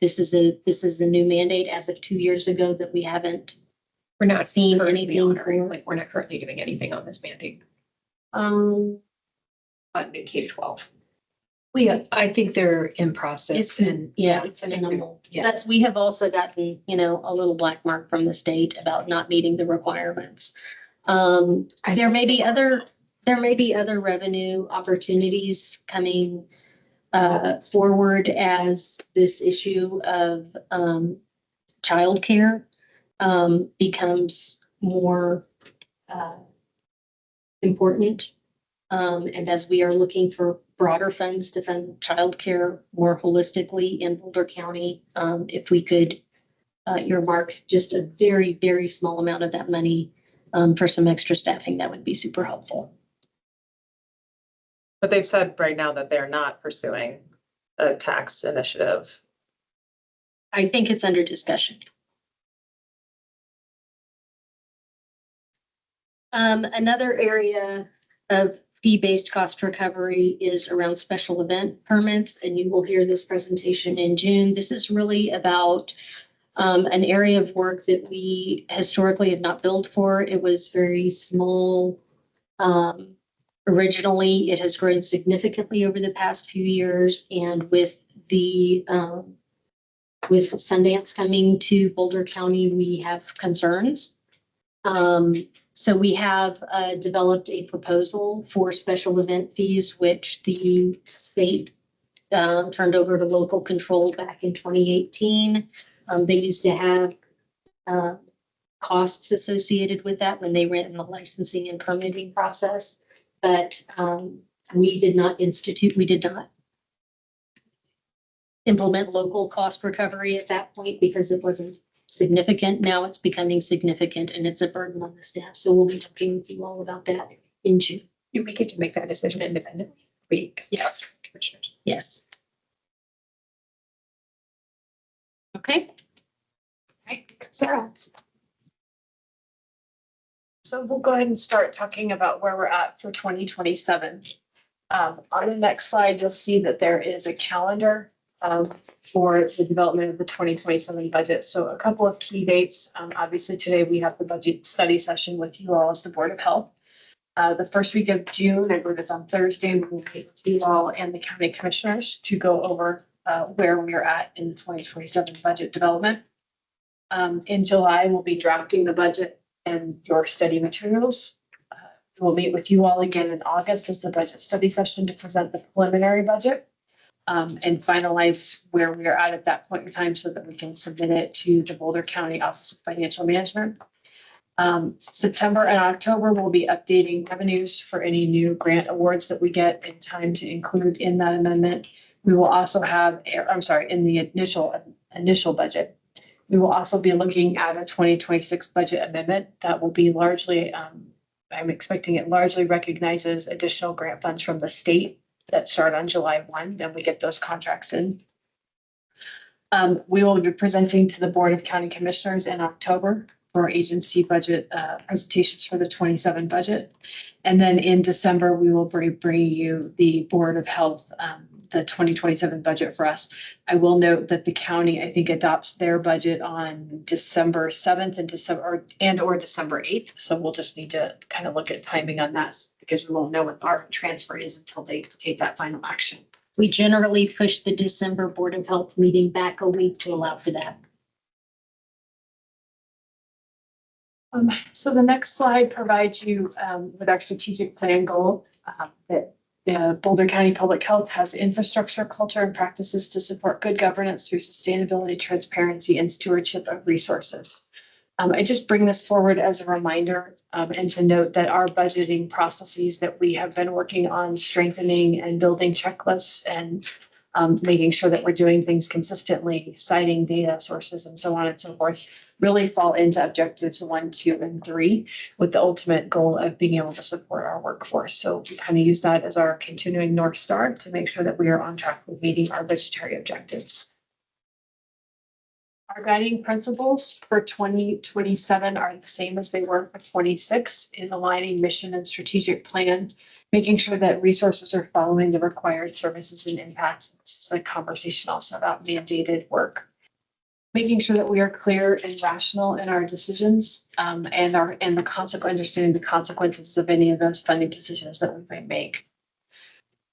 This is a new mandate as of 2 years ago that we haven't We're not seen currently anything honoring, for. like, we're not currently doing anything on this mandate Um, on K-12. I think they're in process and it's minimal. yeah. We have also gotten, you know, a little black mark from the state about not meeting the requirements. There may be other revenue opportunities coming forward as this issue of childcare becomes more important. And as we are looking for broader funds to fund childcare more holistically in Boulder County, if we could earmark just a very, very small amount of that money for some extra staffing, that would be super helpful. But they've said right now that they're not pursuing a tax initiative. I think it's under discussion. Another area of fee-based cost recovery is around special event permits, and you will hear this presentation in June. This is really about an area of work that we historically have not billed for. It was very small. Originally, it has grown significantly over the past few years, and with Sundance coming to Boulder County, we have concerns. So we have developed a proposal for special event fees, which the state turned over to local control back in 2018. They used to have costs associated with that when they ran the licensing and permitting process. But we did not implement local cost recovery at that point because it wasn't significant. Now it's becoming significant and it's a burden on the staff. So we'll be talking with you all about that in June. We get to make that decision independently. Yes. Commissioners. Yes. Okay. Sarah. So we'll go ahead and start talking about where we're at for 2027. On the next slide, you'll see that there is a calendar for the development of the 2027 budget. So a couple of key dates. Obviously, today we have the budget study session with you all as the Board of Health. The first week of June, I believe it's on Thursday, we will meet with you all and the county commissioners to go over where we are at in the 2027 budget development. In July, we'll be drafting the budget and your study materials. We'll meet with you all again in August as the budget study session to present the preliminary budget and finalize where we are at that point in time so that we can submit it to the Boulder County Office of Financial Management. September and October, we'll be updating revenues for any new grant awards that we get in time to include in that amendment. We will also have, in the initial budget, we will also be looking at a 2026 budget amendment that will be largely I'm expecting it largely recognizes additional grant funds from the state that start on July 1, then we get those contracts in. We will be presenting to the Board of County Commissioners in October for agency budget presentations for the 27 budget. And then in December, we will bring you the Board of Health, the 2027 budget for us. I will note that the county, I think, adopts their budget on December 7th and or December 8th. So we'll just need to kind of look at timing on that because we won't know what our transfer is until they take that final action. We generally push the December Board of Health meeting back a week to allow for that. So the next slide provides you with our strategic plan goal that Boulder County Public Health has infrastructure, culture, and practices to support good governance through sustainability, transparency, and stewardship of resources. I just bring this forward as a reminder and to note that our budgeting processes that we have been working on strengthening and building checklists and making sure that we're doing things consistently, citing data sources and so on and so forth, really fall into objectives 1, 2, and 3 with the ultimate goal of being able to support our workforce. So we kind of use that as our continuing North Star to make sure that we are on track with meeting our budgetary objectives. Our guiding principles for 2027 are the same as they were for 26 in aligning mission and strategic plan, making sure that resources are following the required services and impacts. This is a conversation also about mandated work. Making sure that we are clear and rational in our decisions and understanding the consequences of any of those funding decisions that we may make.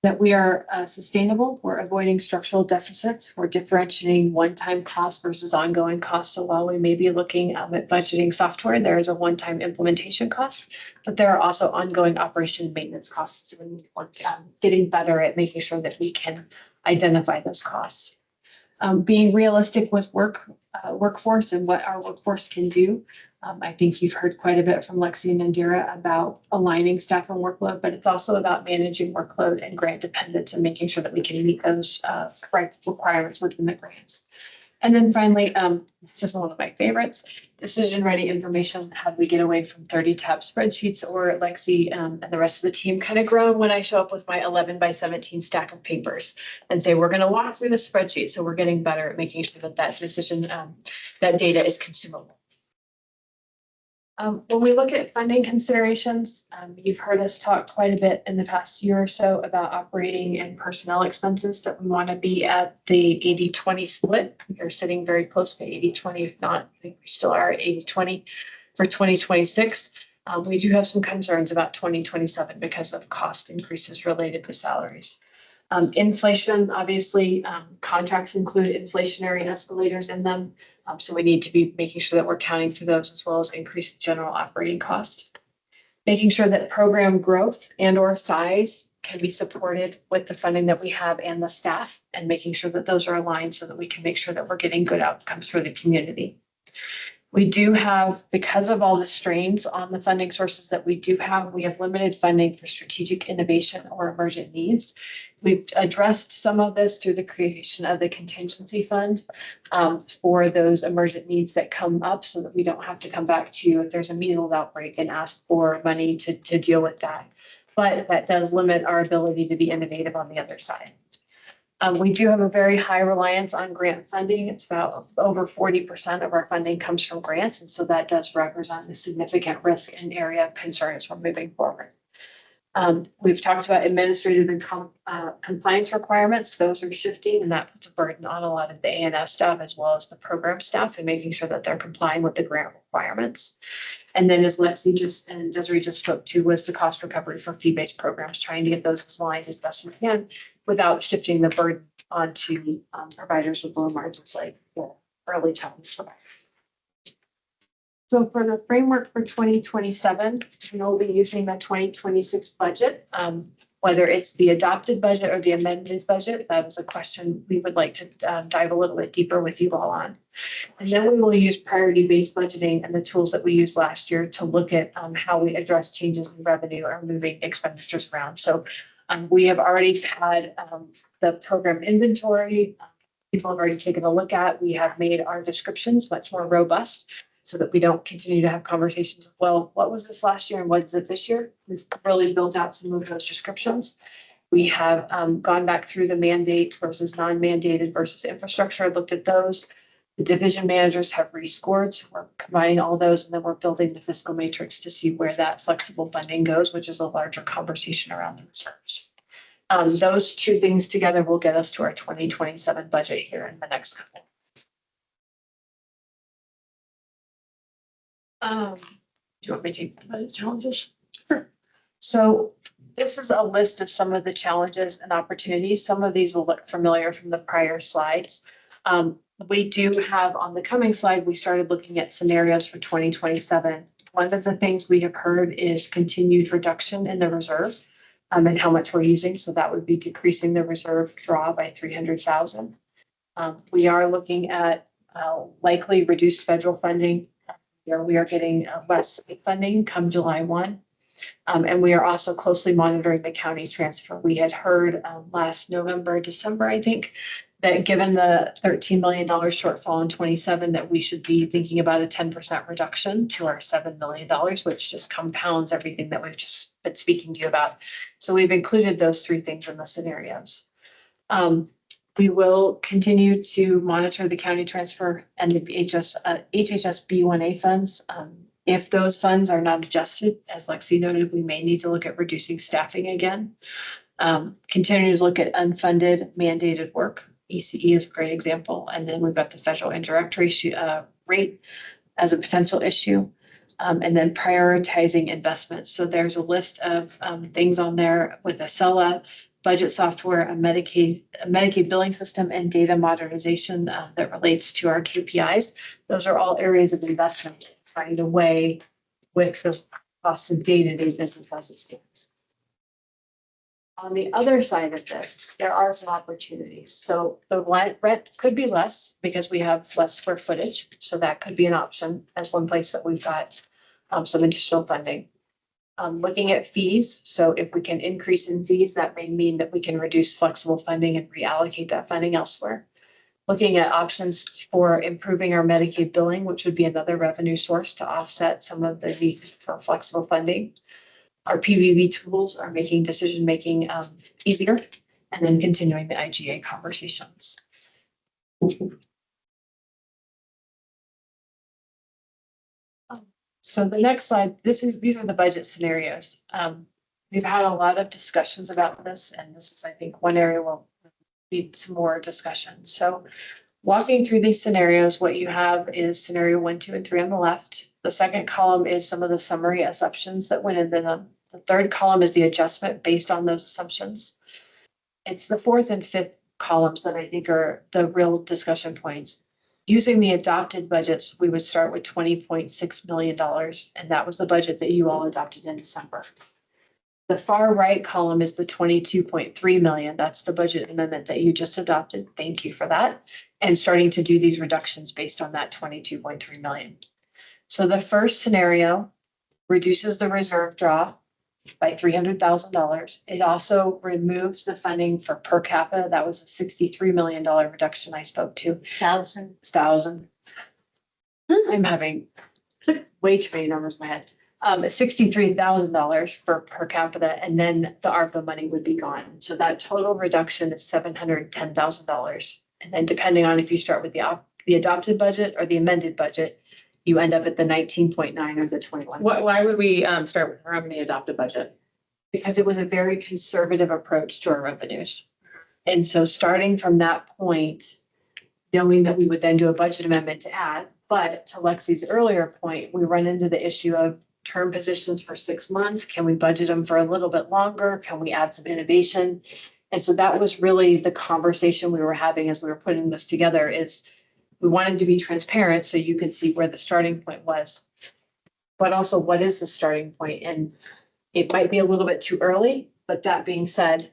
That we are sustainable, we're avoiding structural deficits, we're differentiating one-time costs versus ongoing costs. So while we may be looking at budgeting software, there is a one-time implementation cost, but there are also ongoing operation and maintenance costs. And we're getting better at making sure that we can identify those costs. Being realistic with workforce and what our workforce can do. I think you've heard quite a bit from Lexi and Indira about aligning staff and workload, but it's also about managing workload and grant dependence and making sure that we can meet those requirements within the grants. And then finally, this is one of my favorites, decision-ready information. How do we get away from 30-tab spreadsheets or Lexi and the rest of the team kind of groan when I show up with my 11 by 17 stack of papers and say, we're going to walk through the spreadsheet. So we're getting better at making sure that decision, that data is consumable. When we look at funding considerations, you've heard us talk quite a bit in the past year or so about operating and personnel expenses that we want to be at the 80-20 split. We're sitting very close to 80-20. If not, I think we still are at 80-20 for 2026. We do have some concerns about 2027 because of cost increases related to salaries. Inflation, obviously, contracts include inflationary escalators in them. So we need to be making sure that we're counting for those as well as increased general operating costs. Making sure that program growth and or size can be supported with the funding that we have and the staff and making sure that those are aligned so that we can make sure that we're getting good outcomes for the community. We do have, because of all the strains on the funding sources that we do have, we have limited funding for strategic innovation or emergent needs. We've addressed some of this through the creation of the contingency fund for those emergent needs that come up so that we don't have to come back to you if there's a measles outbreak and ask for money to deal with that. But that does limit our ability to be innovative on the other side. We do have a very high reliance on grant funding. It's about over 40% of our funding comes from grants. And so that does represent a significant risk and area of concern as we're moving forward. We've talked about administrative and compliance requirements. Those are shifting and that puts a burden on a lot of the A&S staff as well as the program staff and making sure that they're complying with the grant requirements. And then as Lexi and Desiree just spoke to was the cost recovery for fee-based programs, trying to get those aligned as best we can without shifting the burden onto providers with low margins like early childhood providers. So for the framework for 2027, we'll be using the 2026 budget. Whether it's the adopted budget or the amended budget, that is a question we would like to dive a little bit deeper with you all on. And then we will use priority-based budgeting and the tools that we used last year to look at how we address changes in revenue or moving expenditures around. So we have already had the program inventory. People have already taken a look at. We have made our descriptions much more robust. so that we don't continue to have conversations of, well, what was this last year and what is it this year? We've really built out some of those descriptions. We have gone back through the mandate versus non-mandated versus infrastructure, looked at those. The division managers have rescored, so we're combining all those, and then we're building the fiscal matrix to see where that flexible funding goes, which is a larger conversation around the reserves. Those two things together will get us to our 2027 budget here in the next couple. Do you want me to take the challenges? Sure. So this is a list of some of the challenges and opportunities. Some of these will look familiar from the prior slides. We do have on the coming slide, we started looking at scenarios for 2027. One of the things we have heard is continued reduction in the reserve and how much we're using. So that would be decreasing the reserve draw by 300,000. We are looking at likely reduced federal funding. We are getting less funding come July 1. And we are also closely monitoring the county transfer. We had heard last November, December, I think, that given the $13 million shortfall in 27, that we should be thinking about a 10% reduction to our $7 million, which just compounds everything that we've just been speaking to you about. So we've included those three things in the scenarios. We will continue to monitor the county transfer and the HHS B1A funds. If those funds are not adjusted, as Lexi noted, we may need to look at reducing staffing again. Continue to look at unfunded mandated work. ECE is a great example. And then we've got the federal indirect rate as a potential issue. And then prioritizing investments. So there's a list of things on there with Acela, budget software, a Medicaid billing system, and data modernization that relates to our KPIs. Those are all areas of investment, trying to weigh with the cost of day-to-day business as it stands. On the other side of this, there are some opportunities. So the rent could be less because we have less square footage. So that could be an option as one place that we've got some additional funding. Looking at fees. So if we can increase in fees, that may mean that we can reduce flexible funding and reallocate that funding elsewhere. Looking at options for improving our Medicaid billing, which would be another revenue source to offset some of the need for flexible funding. Our PBB tools are making decision-making easier, and then continuing the IGA conversations. So the next slide, these are the budget scenarios. We've had a lot of discussions about this, and this is, I think, one area we'll need some more discussion. So walking through these scenarios, what you have is scenario 1, 2, and 3 on the left. The second column is some of the summary assumptions that went into them. The third column is the adjustment based on those assumptions. It's the fourth and fifth columns that I think are the real discussion points. Using the adopted budgets, we would start with $20.6 million, and that was the budget that you all adopted in December. The far right column is the 22.3 million. That's the budget amendment that you just adopted. Thank you for that. And starting to do these reductions based on that 22.3 million. So the first scenario reduces the reserve draw by $300,000. It also removes the funding for per capita. That was a $63 million reduction I spoke to. Thousand. I'm having way too many numbers in my head. $63,000 for per capita, and then the ARPA money would be gone. So that total reduction is $710,000. And then depending on if you start with the adopted budget or the amended budget, you end up at the 19.9 or the 21. Why would we start from the adopted budget? Because it was a very conservative approach to our revenues. And so starting from that point, knowing that we would then do a budget amendment to add, but to Lexi's earlier point, we run into the issue of term positions for 6 months. Can we budget them for a little bit longer? Can we add some innovation? And so that was really the conversation we were having as we were putting this together, is we wanted to be transparent so you could see where the starting point was, but also what is the starting point? And it might be a little bit too early, but that being said,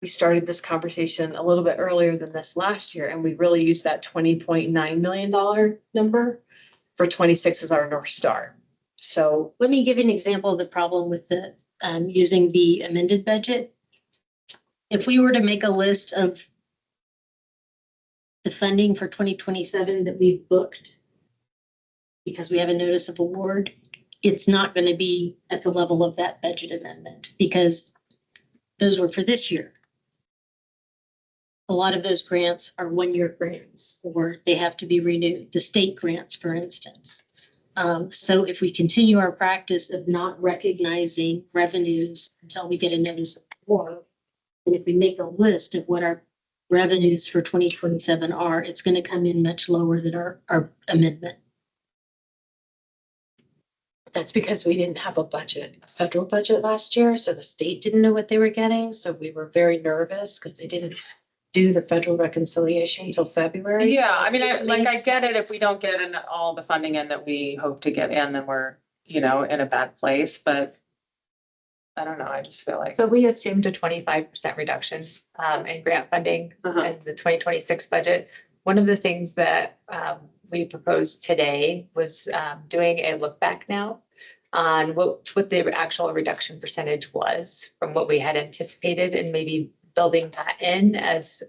we started this conversation a little bit earlier than this last year, and we really used that $20.9 million number for 26 as our North Star. So Let me give you an example of the problem with the using the amended budget. If we were to make a list of the funding for 2027 that we've booked, because we have a notice of award, it's not going to be at the level of that budget amendment because those were for this year. A lot of those grants are one-year grants, or they have to be renewed, the state grants, for instance. So if we continue our practice of not recognizing revenues until we get a notice of award, and if we make a list of what our revenues for 2027 are, it's going to come in much lower than our amendment. That's because we didn't have a budget, a federal budget last year, so the state didn't know what they were getting, so we were very nervous because they didn't do the federal reconciliation until February. Yeah, I mean, I Makes get it. If we sense. don't get in all the funding in that we hope to get in, then we're, in a bad place, but I don't know, I just feel like. So we assumed a 25% reduction in grant funding Uh-huh. in the 2026 budget. One of the things that we proposed today was doing a look back now on what the actual reduction percentage was from what we had anticipated, and maybe building that in as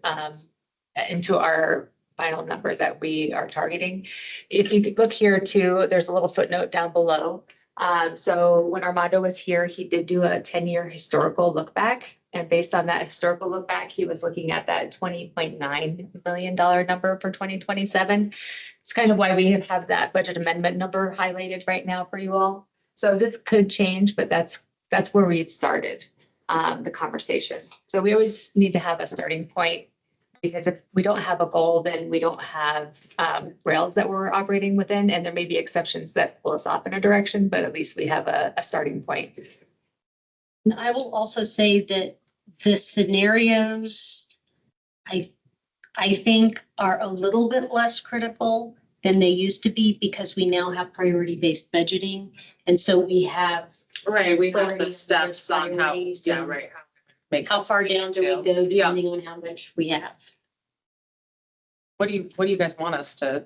into our final number that we are targeting. If you could look here too, there's a little footnote down below. So when Armando was here, he did do a 10-year historical look back. And based on that historical look back, he was looking at that $20.9 million number for 2027. It's kind of why we have that budget amendment number highlighted right now for you all. So this could change, but that's where we've started the conversation. So we always need to have a starting point, because if we don't have a goal, then we don't have rails that we're operating within, and there may be exceptions that pull us off in a direction, but at least we have a starting point. And I will also say that the scenarios, I think, are a little bit less critical than they used to be because we now have priority-based budgeting. And so we have Right, we have clarity the of steps on how, priorities yeah, and right. Make. how far down do we go Yeah. depending on how much we have. What do you guys want us to?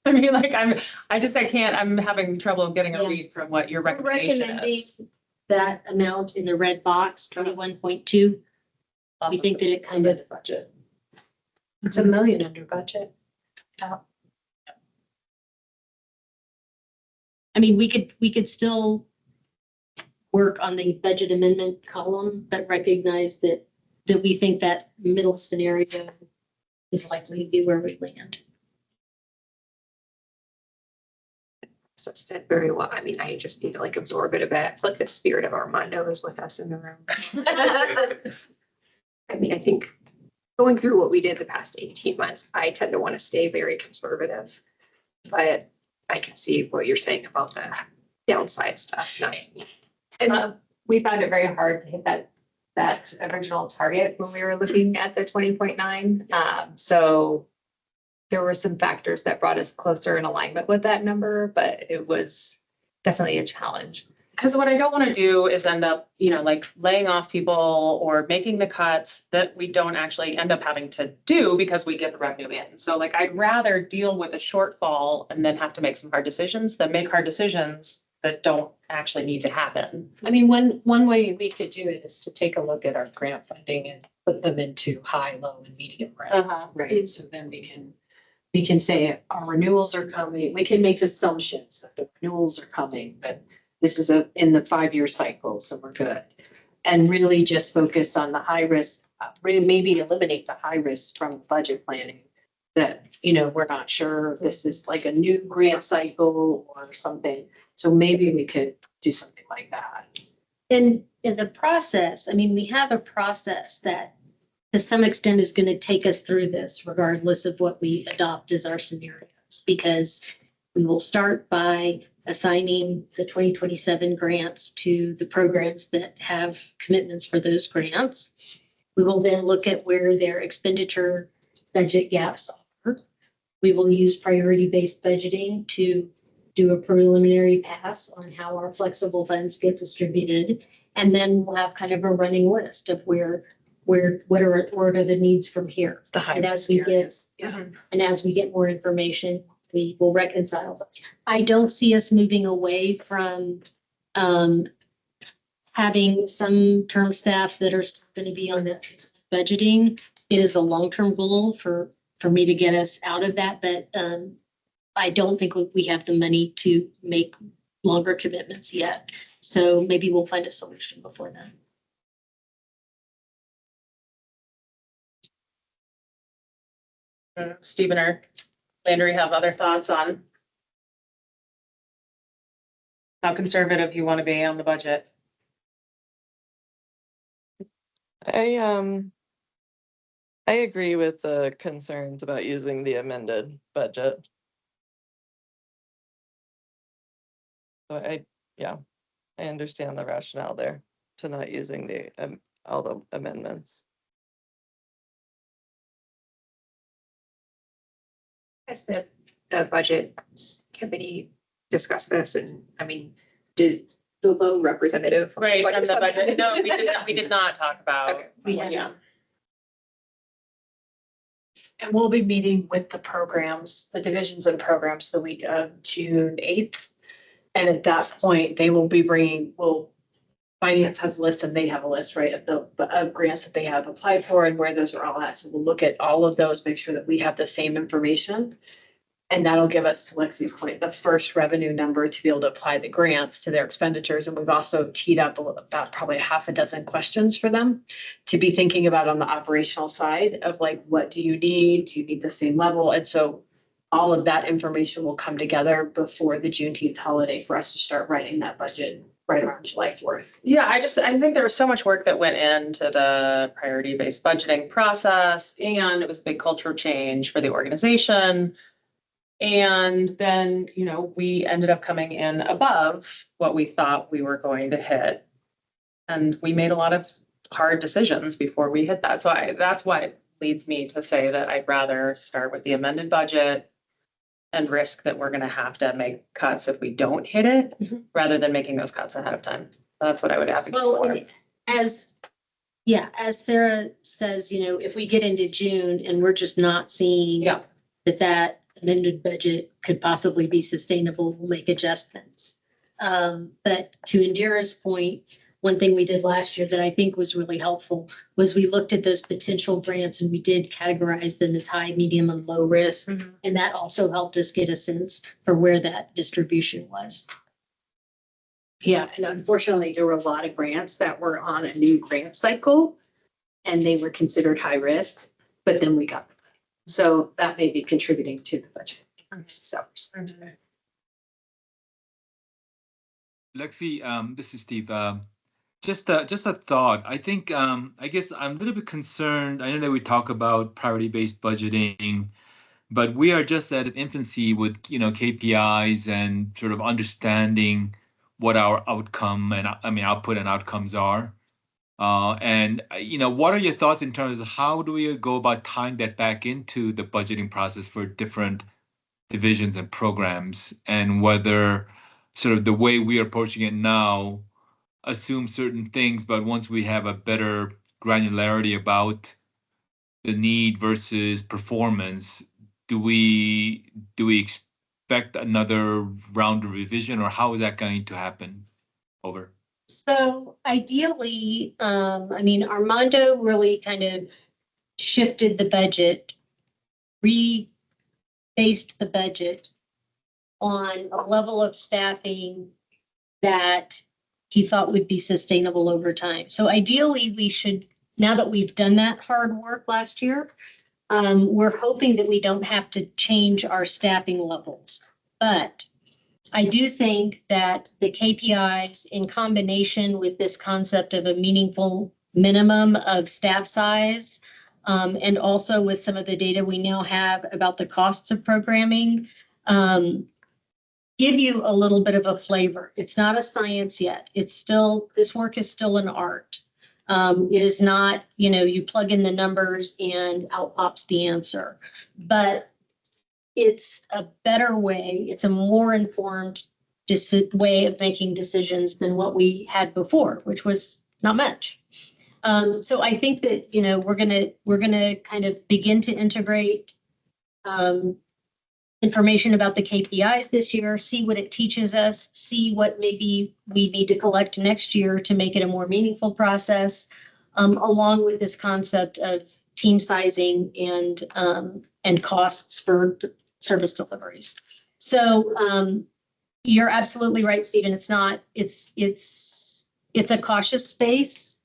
I mean, like, I'm having trouble getting a Yeah. read from what your We're recommendation recommending is. that amount in the red box, 21.2. We think that it kind of, Budget. It's $1 million under budget. I mean, we could still work on the budget amendment column, but recognize that we think that middle scenario is likely to be where we land. Said very well. I mean, I just need to like absorb it a bit. Like the spirit of Armando is with us in the room. I mean, I think going through what we did the past 18 months, I tend to want to stay very conservative. But I can see what you're saying about the downsides to us not. And we found it very hard to hit that original target when we were looking at the 20.9. So there were some factors that brought us closer in alignment with that number, but it was definitely a challenge. Because what I don't want to do is end up, like laying off people or making the cuts that we don't actually end up having to do because we get the revenue in. So like, I'd rather deal with a shortfall and then have to make some hard decisions than make hard decisions that don't actually need to happen. I mean, one way we could do it is to take a look at our grant funding and put them into high, low, and medium grants. Right, so then we can say our renewals are coming, we can make assumptions that the renewals are coming, but this is in the 5-year cycle, so we're good. And really just focus on the high risk, maybe eliminate the high risk from budget planning. That, we're not sure if this is like a new grant cycle or something. So maybe we could do something like that. And in the process, I mean, we have a process that to some extent is going to take us through this regardless of what we adopt as our scenarios, because we will start by assigning the 2027 grants to the programs that have commitments for those grants. We will then look at where their expenditure budget gaps are. We will use priority-based budgeting to do a preliminary pass on how our flexible funds get distributed. And then we'll have kind of a running list of what are the needs from here. The high And as we get more information, we will reconcile those. I don't see us moving away from having some term staff that are still going to be on that budgeting. It is a long-term goal for me to get us out of that, but I don't think we have the money to make longer commitments yet. So maybe we'll find a solution before then. Stephen or Landry have other thoughts on how conservative you want to be on the budget? I agree with the concerns about using the amended budget. So yeah, I understand the rationale there to not using the, all the amendments. As the budget committee discussed this, and I mean, did the loan representative? from Right, from the budget. subcommittee- No, we did not talk about. Okay. Yeah. And we'll be meeting with the programs, the divisions and programs the week of June 8th. And at that point, they will be finance has a list and they have a list, right, of grants that they have applied for and where those are all at. So we'll look at all of those, make sure that we have the same information. And that'll give us, to Lexi's point, the first revenue number to be able to apply the grants to their expenditures. And we've also teed up about probably half a dozen questions for them to be thinking about on the operational side of like, what do you need? Do you need the same level? And so all of that information will come together before the Juneteenth holiday for us to start writing that budget right around July 4th. Yeah, I think there was so much work that went into the priority-based budgeting process, and it was a big cultural change for the organization. And then, we ended up coming in above what we thought we were going to hit. And we made a lot of hard decisions before we hit that. So that's what leads me to say that I'd rather start with the amended budget and risk that we're gonna have to make cuts if we don't hit it, rather than making those cuts ahead of time. That's what I would advocate for. As Sarah says, if we get into June and we're just not seeing Yeah. that amended budget could possibly be sustainable, we'll make adjustments. But to Indira's point, one thing we did last year that I think was really helpful was we looked at those potential grants and we did categorize them as high, medium, and low risk. And that also helped us get a sense for where that distribution was. Yeah, and unfortunately, there were a lot of grants that were on a new grant cycle and they were considered high risk, but then we got them. So that may be contributing to the budget. So, Lexi, this is Steve. Just a thought. I think I guess I'm a little bit concerned. I know that we talk about priority-based budgeting, but we are just at an infancy with KPIs and sort of understanding what our outcome and output and outcomes are. And what are your thoughts in terms of how do we go about tying that back into the budgeting process for different divisions and programs, and whether sort of the way we are approaching it now assume certain things, but once we have a better granularity about the need versus performance, do we expect another round of revision, or how is that going to happen? Over. So ideally, Armando really kind of shifted the budget, rebased the budget on a level of staffing that he thought would be sustainable over time. So ideally, we should, now that we've done that hard work last year, we're hoping that we don't have to change our staffing levels. But I do think that the KPIs in combination with this concept of a meaningful minimum of staff size, and also with some of the data we now have about the costs of programming, give you a little bit of a flavor. It's not a science yet. This work is still an art. It is not, you plug in the numbers and out pops the answer. But it's a better way, it's a more informed way of making decisions than what we had before, which was not much. So I think that, we're gonna kind of begin to integrate information about the KPIs this year, see what it teaches us, see what maybe we need to collect next year to make it a more meaningful process, along with this concept of team sizing and costs for service deliveries. So, you're absolutely right, Stephen. It's not, it's a cautious space.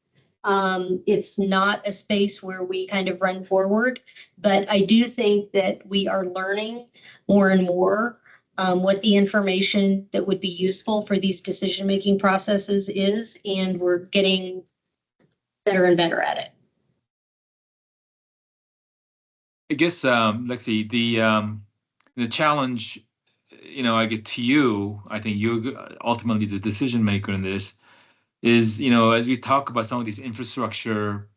It's not a space where we kind of run forward, but I do think that we are learning more and more what the information that would be useful for these decision-making processes is, and we're getting better and better at it. I guess, let's see, the challenge, I get to you, I think you're ultimately the decision maker in this, is, as we talk about some of these infrastructure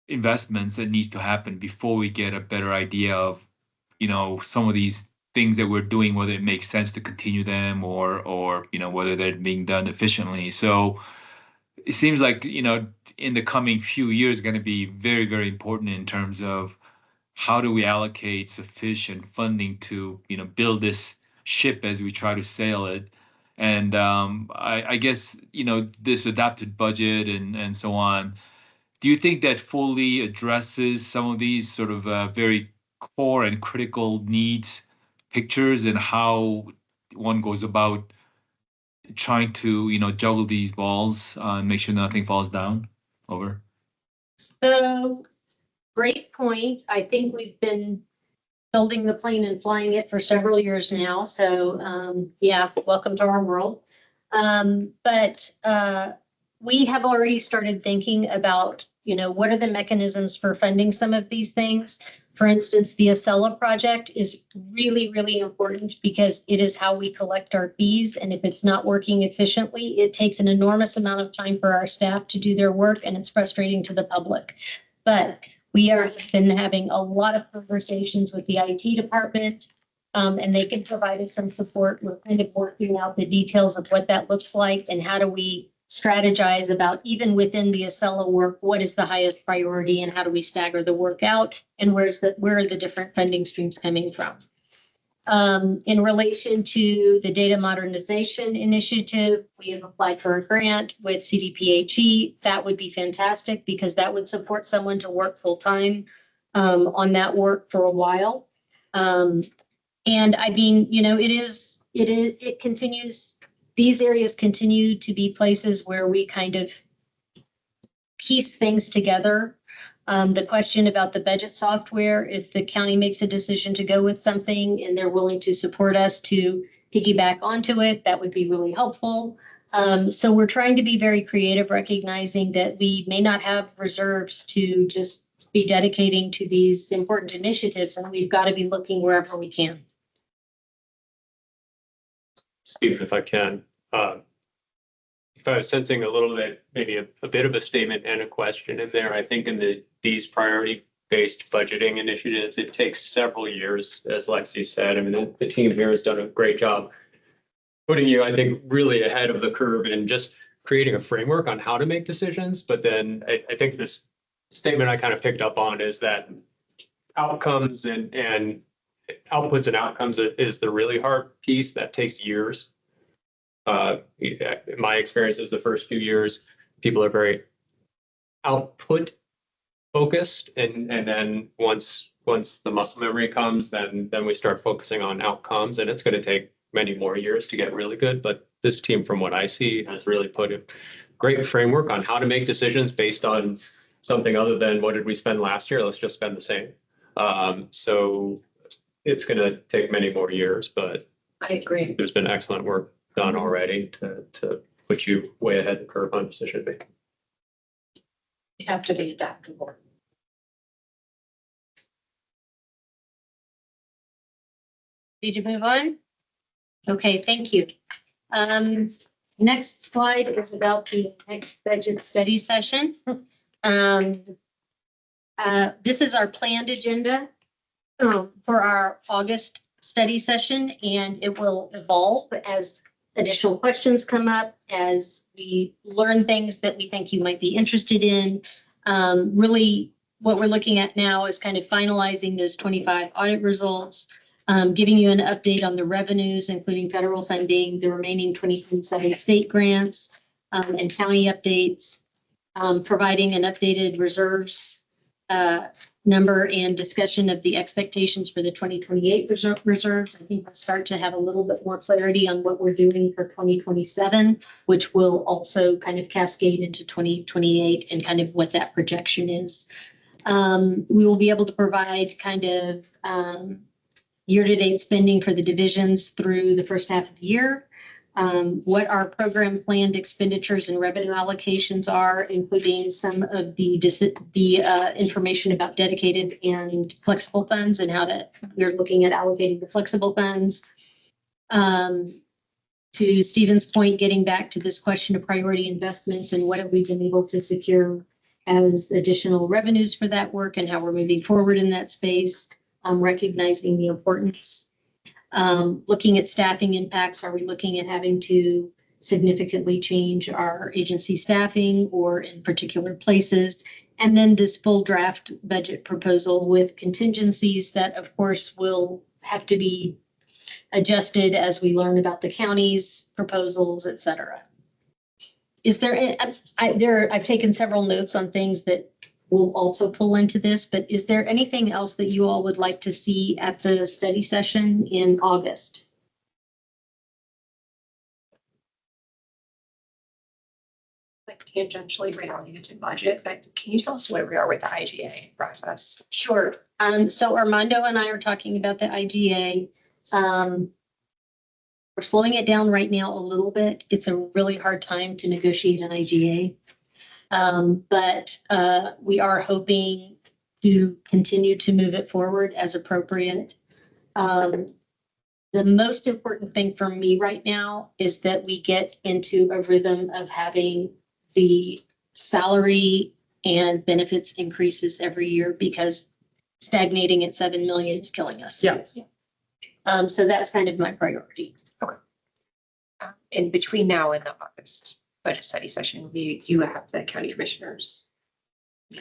investments that needs to happen before we get a better idea of, some of these things that we're doing, whether it makes sense to continue them or whether they're being done efficiently. So it seems like, in the coming few years, going to be very, very important in terms of how do we allocate sufficient funding to, build this ship as we try to sail it. And I guess, this adapted budget and so on, do you think that fully addresses some of these sort of very core and critical needs pictures and how one goes about trying to, juggle these balls and make sure nothing falls down? Over. So, great point. I think we've been building the plane and flying it for several years now. So, yeah, welcome to our world. But we have already started thinking about, what are the mechanisms for funding some of these things? For instance, the Acela project is really, really important because it is how we collect our fees. And if it's not working efficiently, it takes an enormous amount of time for our staff to do their work, and it's frustrating to the public. But we have been having a lot of conversations with the IT department, and they can provide us some support. We're kind of working out the details of what that looks like and how do we strategize about, even within the Acela work, what is the highest priority and how do we stagger the work out, and where are the different funding streams coming from. In relation to the data modernization initiative, we have applied for a grant with CDPHE. That would be fantastic because that would support someone to work full time on that work for a while. And I mean, it continues. These areas continue to be places where we kind of piece things together. The question about the budget software, if the county makes a decision to go with something and they're willing to support us to piggyback onto it, that would be really helpful. So we're trying to be very creative, recognizing that we may not have reserves to just be dedicating to these important initiatives, and we've got to be looking wherever we can. Steve, if I can, if I was sensing a little bit, maybe a bit of a statement and a question in there, I think in these priority-based budgeting initiatives, it takes several years, as Lexi said. I mean, the team here has done a great job putting you, I think, really ahead of the curve and just creating a framework on how to make decisions. But then I think this statement I kind of picked up on is that outcomes and outputs and outcomes is the really hard piece that takes years. My experience is the first few years, people are very output focused, and then once the muscle memory comes, then we start focusing on outcomes, and it's going to take many more years to get really good. But this team, from what I see, has really put a great framework on how to make decisions based on something other than what did we spend last year? Let's just spend the same. So it's going to take many more years, but I agree. there's been excellent work done already to put you way ahead of the curve on decision making. You have to be adaptable. Did you move on? Okay, thank you. Next slide is about the next budget study session. This is our planned agenda for our August study session, and it will evolve as additional questions come up, as we learn things that we think you might be interested in. Really, what we're looking at now is kind of finalizing those 25 audit results, giving you an update on the revenues, including federal funding, the remaining 27 state grants, and county updates, providing an updated reserves number and discussion of the expectations for the 2028 reserves, I think we'll start to have a little bit more clarity on what we're doing for 2027, which will also kind of cascade into 2028 and kind of what that projection is. We will be able to provide kind of year-to-date spending for the divisions through the first half of the year. What our program planned expenditures and revenue allocations are, including some of the information about dedicated and flexible funds and we're looking at allocating the flexible funds. To Stephen's point, getting back to this question of priority investments and what have we been able to secure as additional revenues for that work and how we're moving forward in that space, recognizing the importance. Looking at staffing impacts, are we looking at having to significantly change our agency staffing or in particular places? And then this full draft budget proposal with contingencies that of course will have to be adjusted as we learn about the county's proposals, et cetera. Is there, I've taken several notes on things that will also pull into this, but is there anything else that you all would like to see at the study session in August? Like tangentially related to budget, but can you tell us where we are with the IGA process? Sure. So Armando and I are talking about the IGA. We're slowing it down right now a little bit. It's a really hard time to negotiate an IGA. But we are hoping to continue to move it forward as appropriate. The most important thing for me right now is that we get into a rhythm of having the salary and benefits increases every year, because stagnating at 7 million is killing us. Yeah. So that's kind of my priority. In between now and the August budget study session, we do have the county commissioners.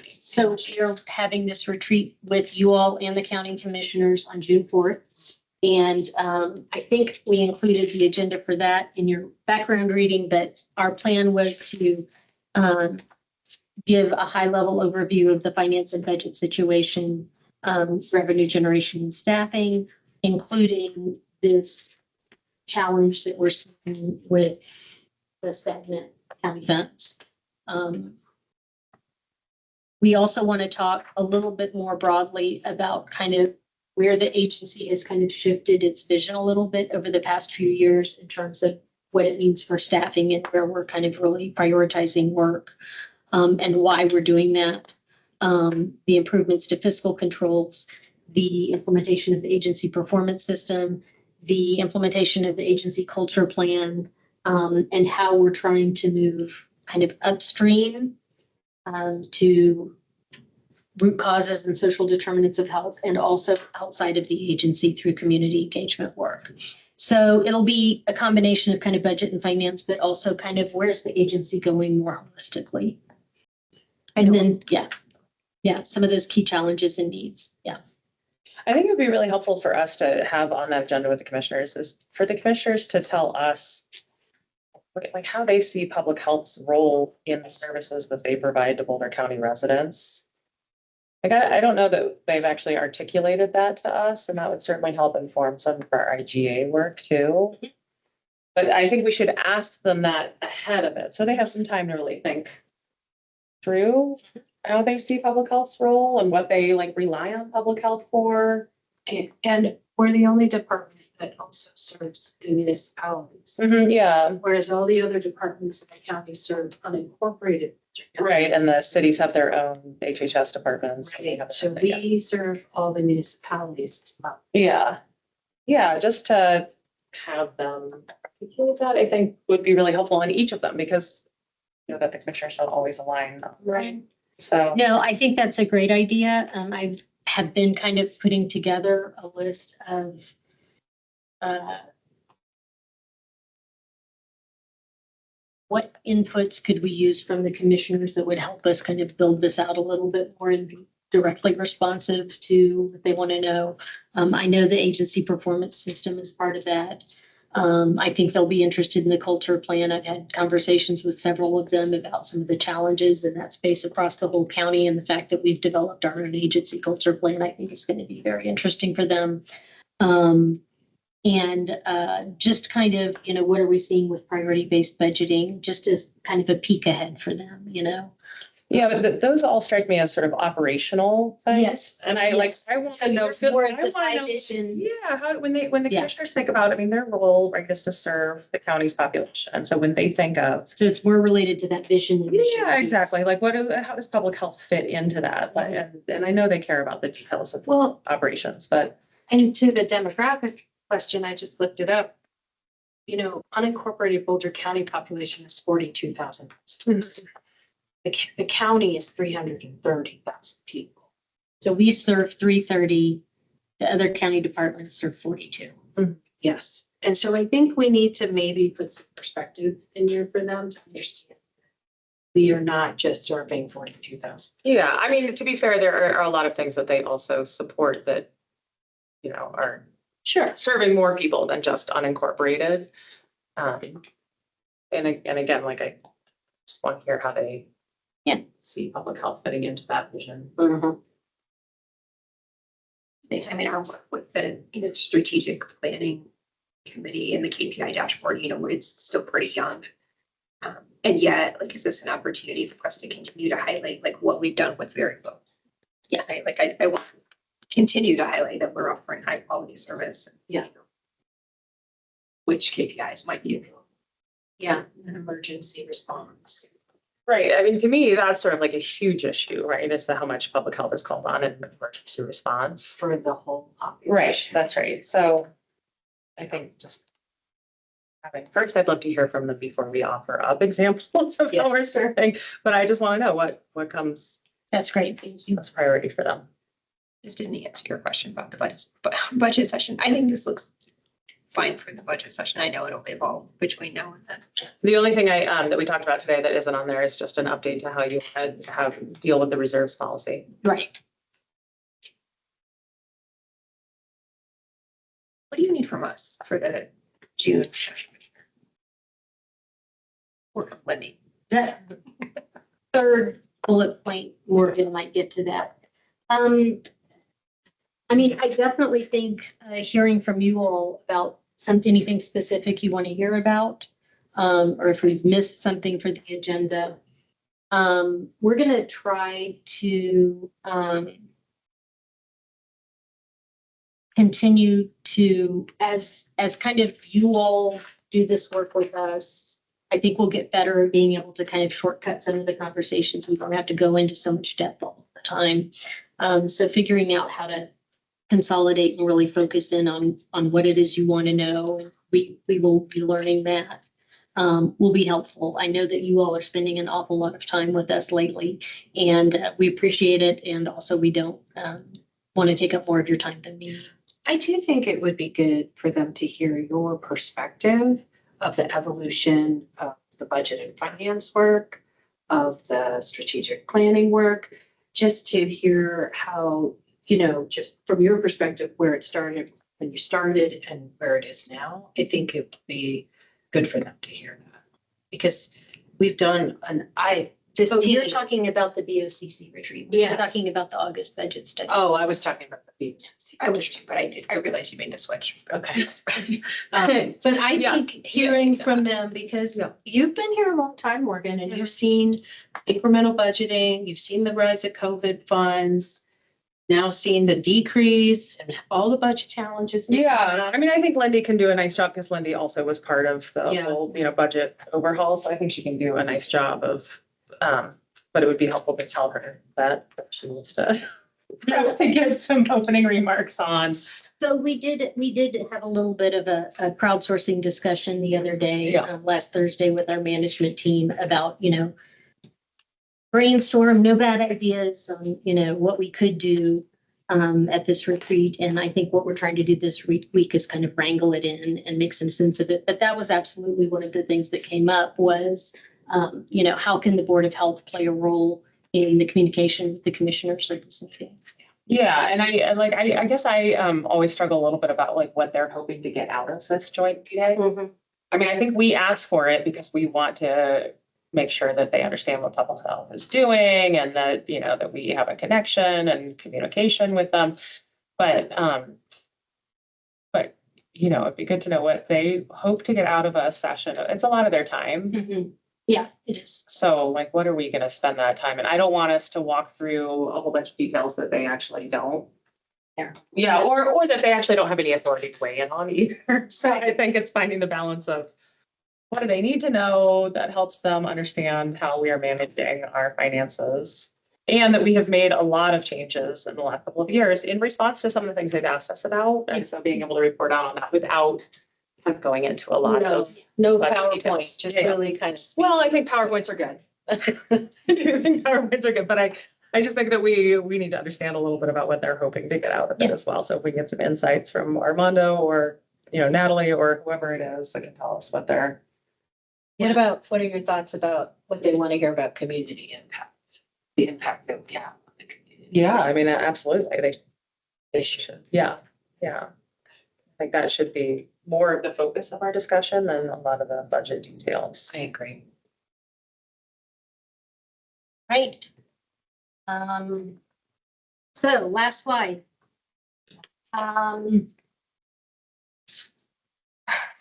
So we're having this retreat with you all and the county commissioners on June 4th. And I think we included the agenda for that in your background reading, but our plan was to give a high-level overview of the finance and budget situation, revenue generation and staffing, including this challenge that we're seeing with the stagnant county funds. We also want to talk a little bit more broadly about kind of where the agency has kind of shifted its vision a little bit over the past few years in terms of what it means for staffing and where we're kind of really prioritizing work, and why we're doing that. The improvements to fiscal controls, the implementation of the agency performance system, the implementation of the agency culture plan, and how we're trying to move kind of upstream to root causes and social determinants of health, and also outside of the agency through community engagement work. So it'll be a combination of kind of budget and finance, but also kind of where's the agency going more holistically. And then, some of those key challenges and needs. Yeah. I think it would be really helpful for us to have on that agenda with the commissioners is for the commissioners to tell us like how they see public health's role in the services that they provide to Boulder County residents. Like, I don't know that they've actually articulated that to us, and that would certainly help inform some of our IGA work too. But I think we should ask them that ahead of it, so they have some time to really think through how they see public health's role and what they like rely on public health for. And we're the only department that also serves the municipalities. Yeah, Whereas all the other departments in the county serve unincorporated. right. And the cities have their own HHS departments. Right. So we serve all the municipalities as well. Yeah. Yeah, just to have them articulate that, I think would be really helpful in each of them, because you know that the commissioners don't always align. Right. So. No, I think that's a great idea. I have been kind of putting together a list of what inputs could we use from the commissioners that would help us kind of build this out a little bit more and be directly responsive to what they want to know. I know the agency performance system is part of that. I think they'll be interested in the culture plan. I've had conversations with several of them about some of the challenges in that space across the whole county, and the fact that we've developed our own agency culture plan, I think is going to be very interesting for them. Just kind of, what are we seeing with priority-based budgeting, just as kind of a peek ahead for them, Yeah, but those all strike me as sort of operational things. Yes, And I yes. want So to know. you're Phil, more I at the wanna know- vision. Yeah, how, when the Yeah. commissioners think about, I mean, their role, right, is to serve the county's population. And so when they think of, So it's more related to that vision. and mission yeah, piece. exactly, like how does public health fit into that? Like, and I know they care about the details of Well, operations, but and to the demographic question, I just looked it up. Unincorporated Boulder County population is 42,000 residents. The county is 330,000 people. So we serve 330, the other county departments serve 42. Yes. And so I think we need to maybe put some perspective in here for them to understand. We are not just serving 42,000. yeah, I mean, to be fair, there are a lot of things that they also support that, are Sure. serving more people than just unincorporated. And again, like I just want to hear how they see public health fitting into that vision. I mean, our work with the, strategic planning committee and the KPI dashboard, it's still pretty young. And yet, like, is this an opportunity for us to continue to highlight like what we've done with variable? Yeah, I want to continue to highlight that we're offering high quality service. Yeah. Which KPIs might be available. Yeah, an emergency response. Right, I mean, to me, that's sort of like a huge issue, right, as to how much public health is called on in emergency response. For the whole population. Right, that's right, so I think just first, I'd love to hear from them before we offer up examples of how we're serving, but I just want to know what comes That's great. Thank you. as priority for them. This didn't answer your question about the budget session. I think this looks fine for the budget session. I know it'll evolve between now and then. The only thing that we talked about today that isn't on there is just an update to how you have deal with the reserves policy. Right. What do you need from us for the June session? Or Lindy? That third bullet point, Morgan might get to that. I mean, I definitely think hearing from you all about anything specific you want to hear about, or if we've missed something for the agenda, we're going to try to continue to, as kind of you all do this work with us, I think we'll get better at being able to kind of shortcut some of the conversations. We don't have to go into so much depth all the time. So figuring out how to consolidate and really focus in on what it is you want to know. And we will be learning that will be helpful. I know that you all are spending an awful lot of time with us lately, and we appreciate it. And also we don't want to take up more of your time than me. I do think it would be good for them to hear your perspective of the evolution of the budget and finance work, of the strategic planning work, just to hear how, just from your perspective, where it started, when you started and where it is now. I think it would be good for them to hear that. Because we've done this So team. you're talking about the BOCC retreat. We're Yes. talking about the August budget study. Oh, I was talking about the fees. I wish to, but I realized you made the switch. Okay. But I Yeah. think hearing from them, because Yeah. You've been here a long time, Morgan, and you've seen incremental budgeting, you've seen the rise of COVID funds, now seen the decrease and all the budget challenges. Yeah, I mean, I think Lindy can do a nice job because Lindy also was part of the Yeah. whole, budget overhaul. So I think she can do a nice job of, but it would be helpful to tell her that she needs to give some opening remarks on. So we did have a little bit of a crowdsourcing discussion the other day, Yeah. last Thursday with our management team about, brainstorm, no bad ideas on, what we could do at this retreat. And I think what we're trying to do this week is kind of wrangle it in and make some sense of it. But that was absolutely one of the things that came up was, how can the Board of Health play a role in the communication with the commissioners of this meeting? Yeah, and I guess I always struggle a little bit about like what they're hoping to get out of this joint meeting. I mean, I think we asked for it because we want to make sure that they understand what public health is doing and that, you know, that we have a connection and communication with them. But you know, it'd be good to know what they hope to get out of a session. It's a lot of their time. Yeah, it is. So like, what are we gonna spend that time? And I don't want us to walk through a whole bunch of details that they actually don't. Yeah, or that they actually don't have any authority to weigh in on either. So I think it's finding the balance of what do they need to know that helps them understand how we are managing our finances. And that we have made a lot of changes in the last couple of years in response to some of the things they've asked us about. And so being able to report out on that without kind of going into a lot of. No But PowerPoint, details. just Yeah. really kind of. Well, I think PowerPoints are good. I do think PowerPoints are good, but I just think that we need to understand a little bit about what they're hoping to get out of it as well. So if we get some insights from Armando or, you know, Natalie or whoever it is that can tell us what they're. What are your thoughts about what they want to hear about community impact? The impact of CAP on the community. Yeah, I mean, absolutely. They should. Yeah. I think that should be more of the focus of our discussion than a lot of the budget details. I agree. Right. So last slide.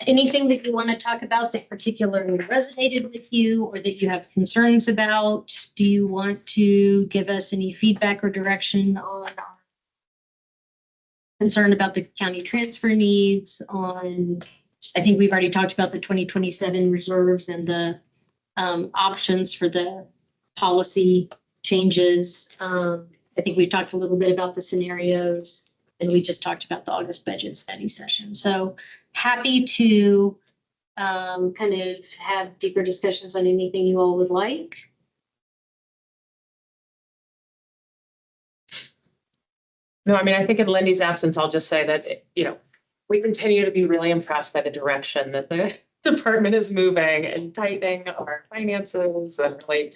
Anything that you want to talk about that particularly resonated with you or that you have concerns about? Do you want to give us any feedback or direction on our concern about the county transfer needs on, I think we've already talked about the 2027 reserves and the options for the policy changes. I think we talked a little bit about the scenarios and we just talked about the August budget study session. So happy to kind of have deeper discussions on anything you all would like. No, I mean, I think in Lindy's absence, I'll just say that, you know, we continue to be really impressed by the direction that the department is moving and tightening our finances and really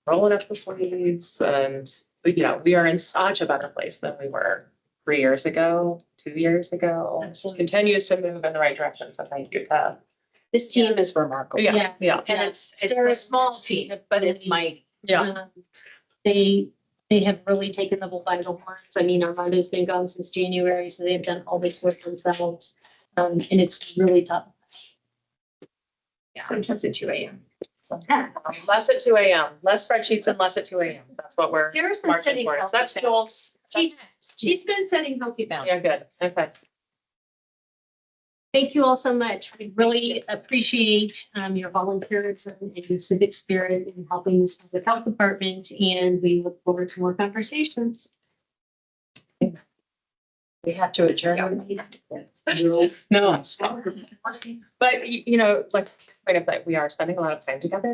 rolling up the sleeves. And, you know, we are in such a better place than we were 3 years ago, 2 years ago. It just continues to move in the right direction. So thank you. This team is remarkable. Yeah. And they're a small team, but it's mighty. Yeah. They have really taken the bull by the horns. I mean, Armando's been gone since January, so they've done all this work themselves. And it's really tough. Sometimes at 2 a.m. Less at 2 a.m., less spreadsheets and less at 2 a.m. That's what we're Sarah's been marching setting towards. That's healthy Joel's. She's been setting healthy boundaries. Yeah, good. Okay. Thank you all so much. We really appreciate your volunteers and your civic spirit in helping us with the health department, and we look forward to more conversations. We have to adjourn. our meeting. No. But, you know, like, point of that, we are spending a lot of time together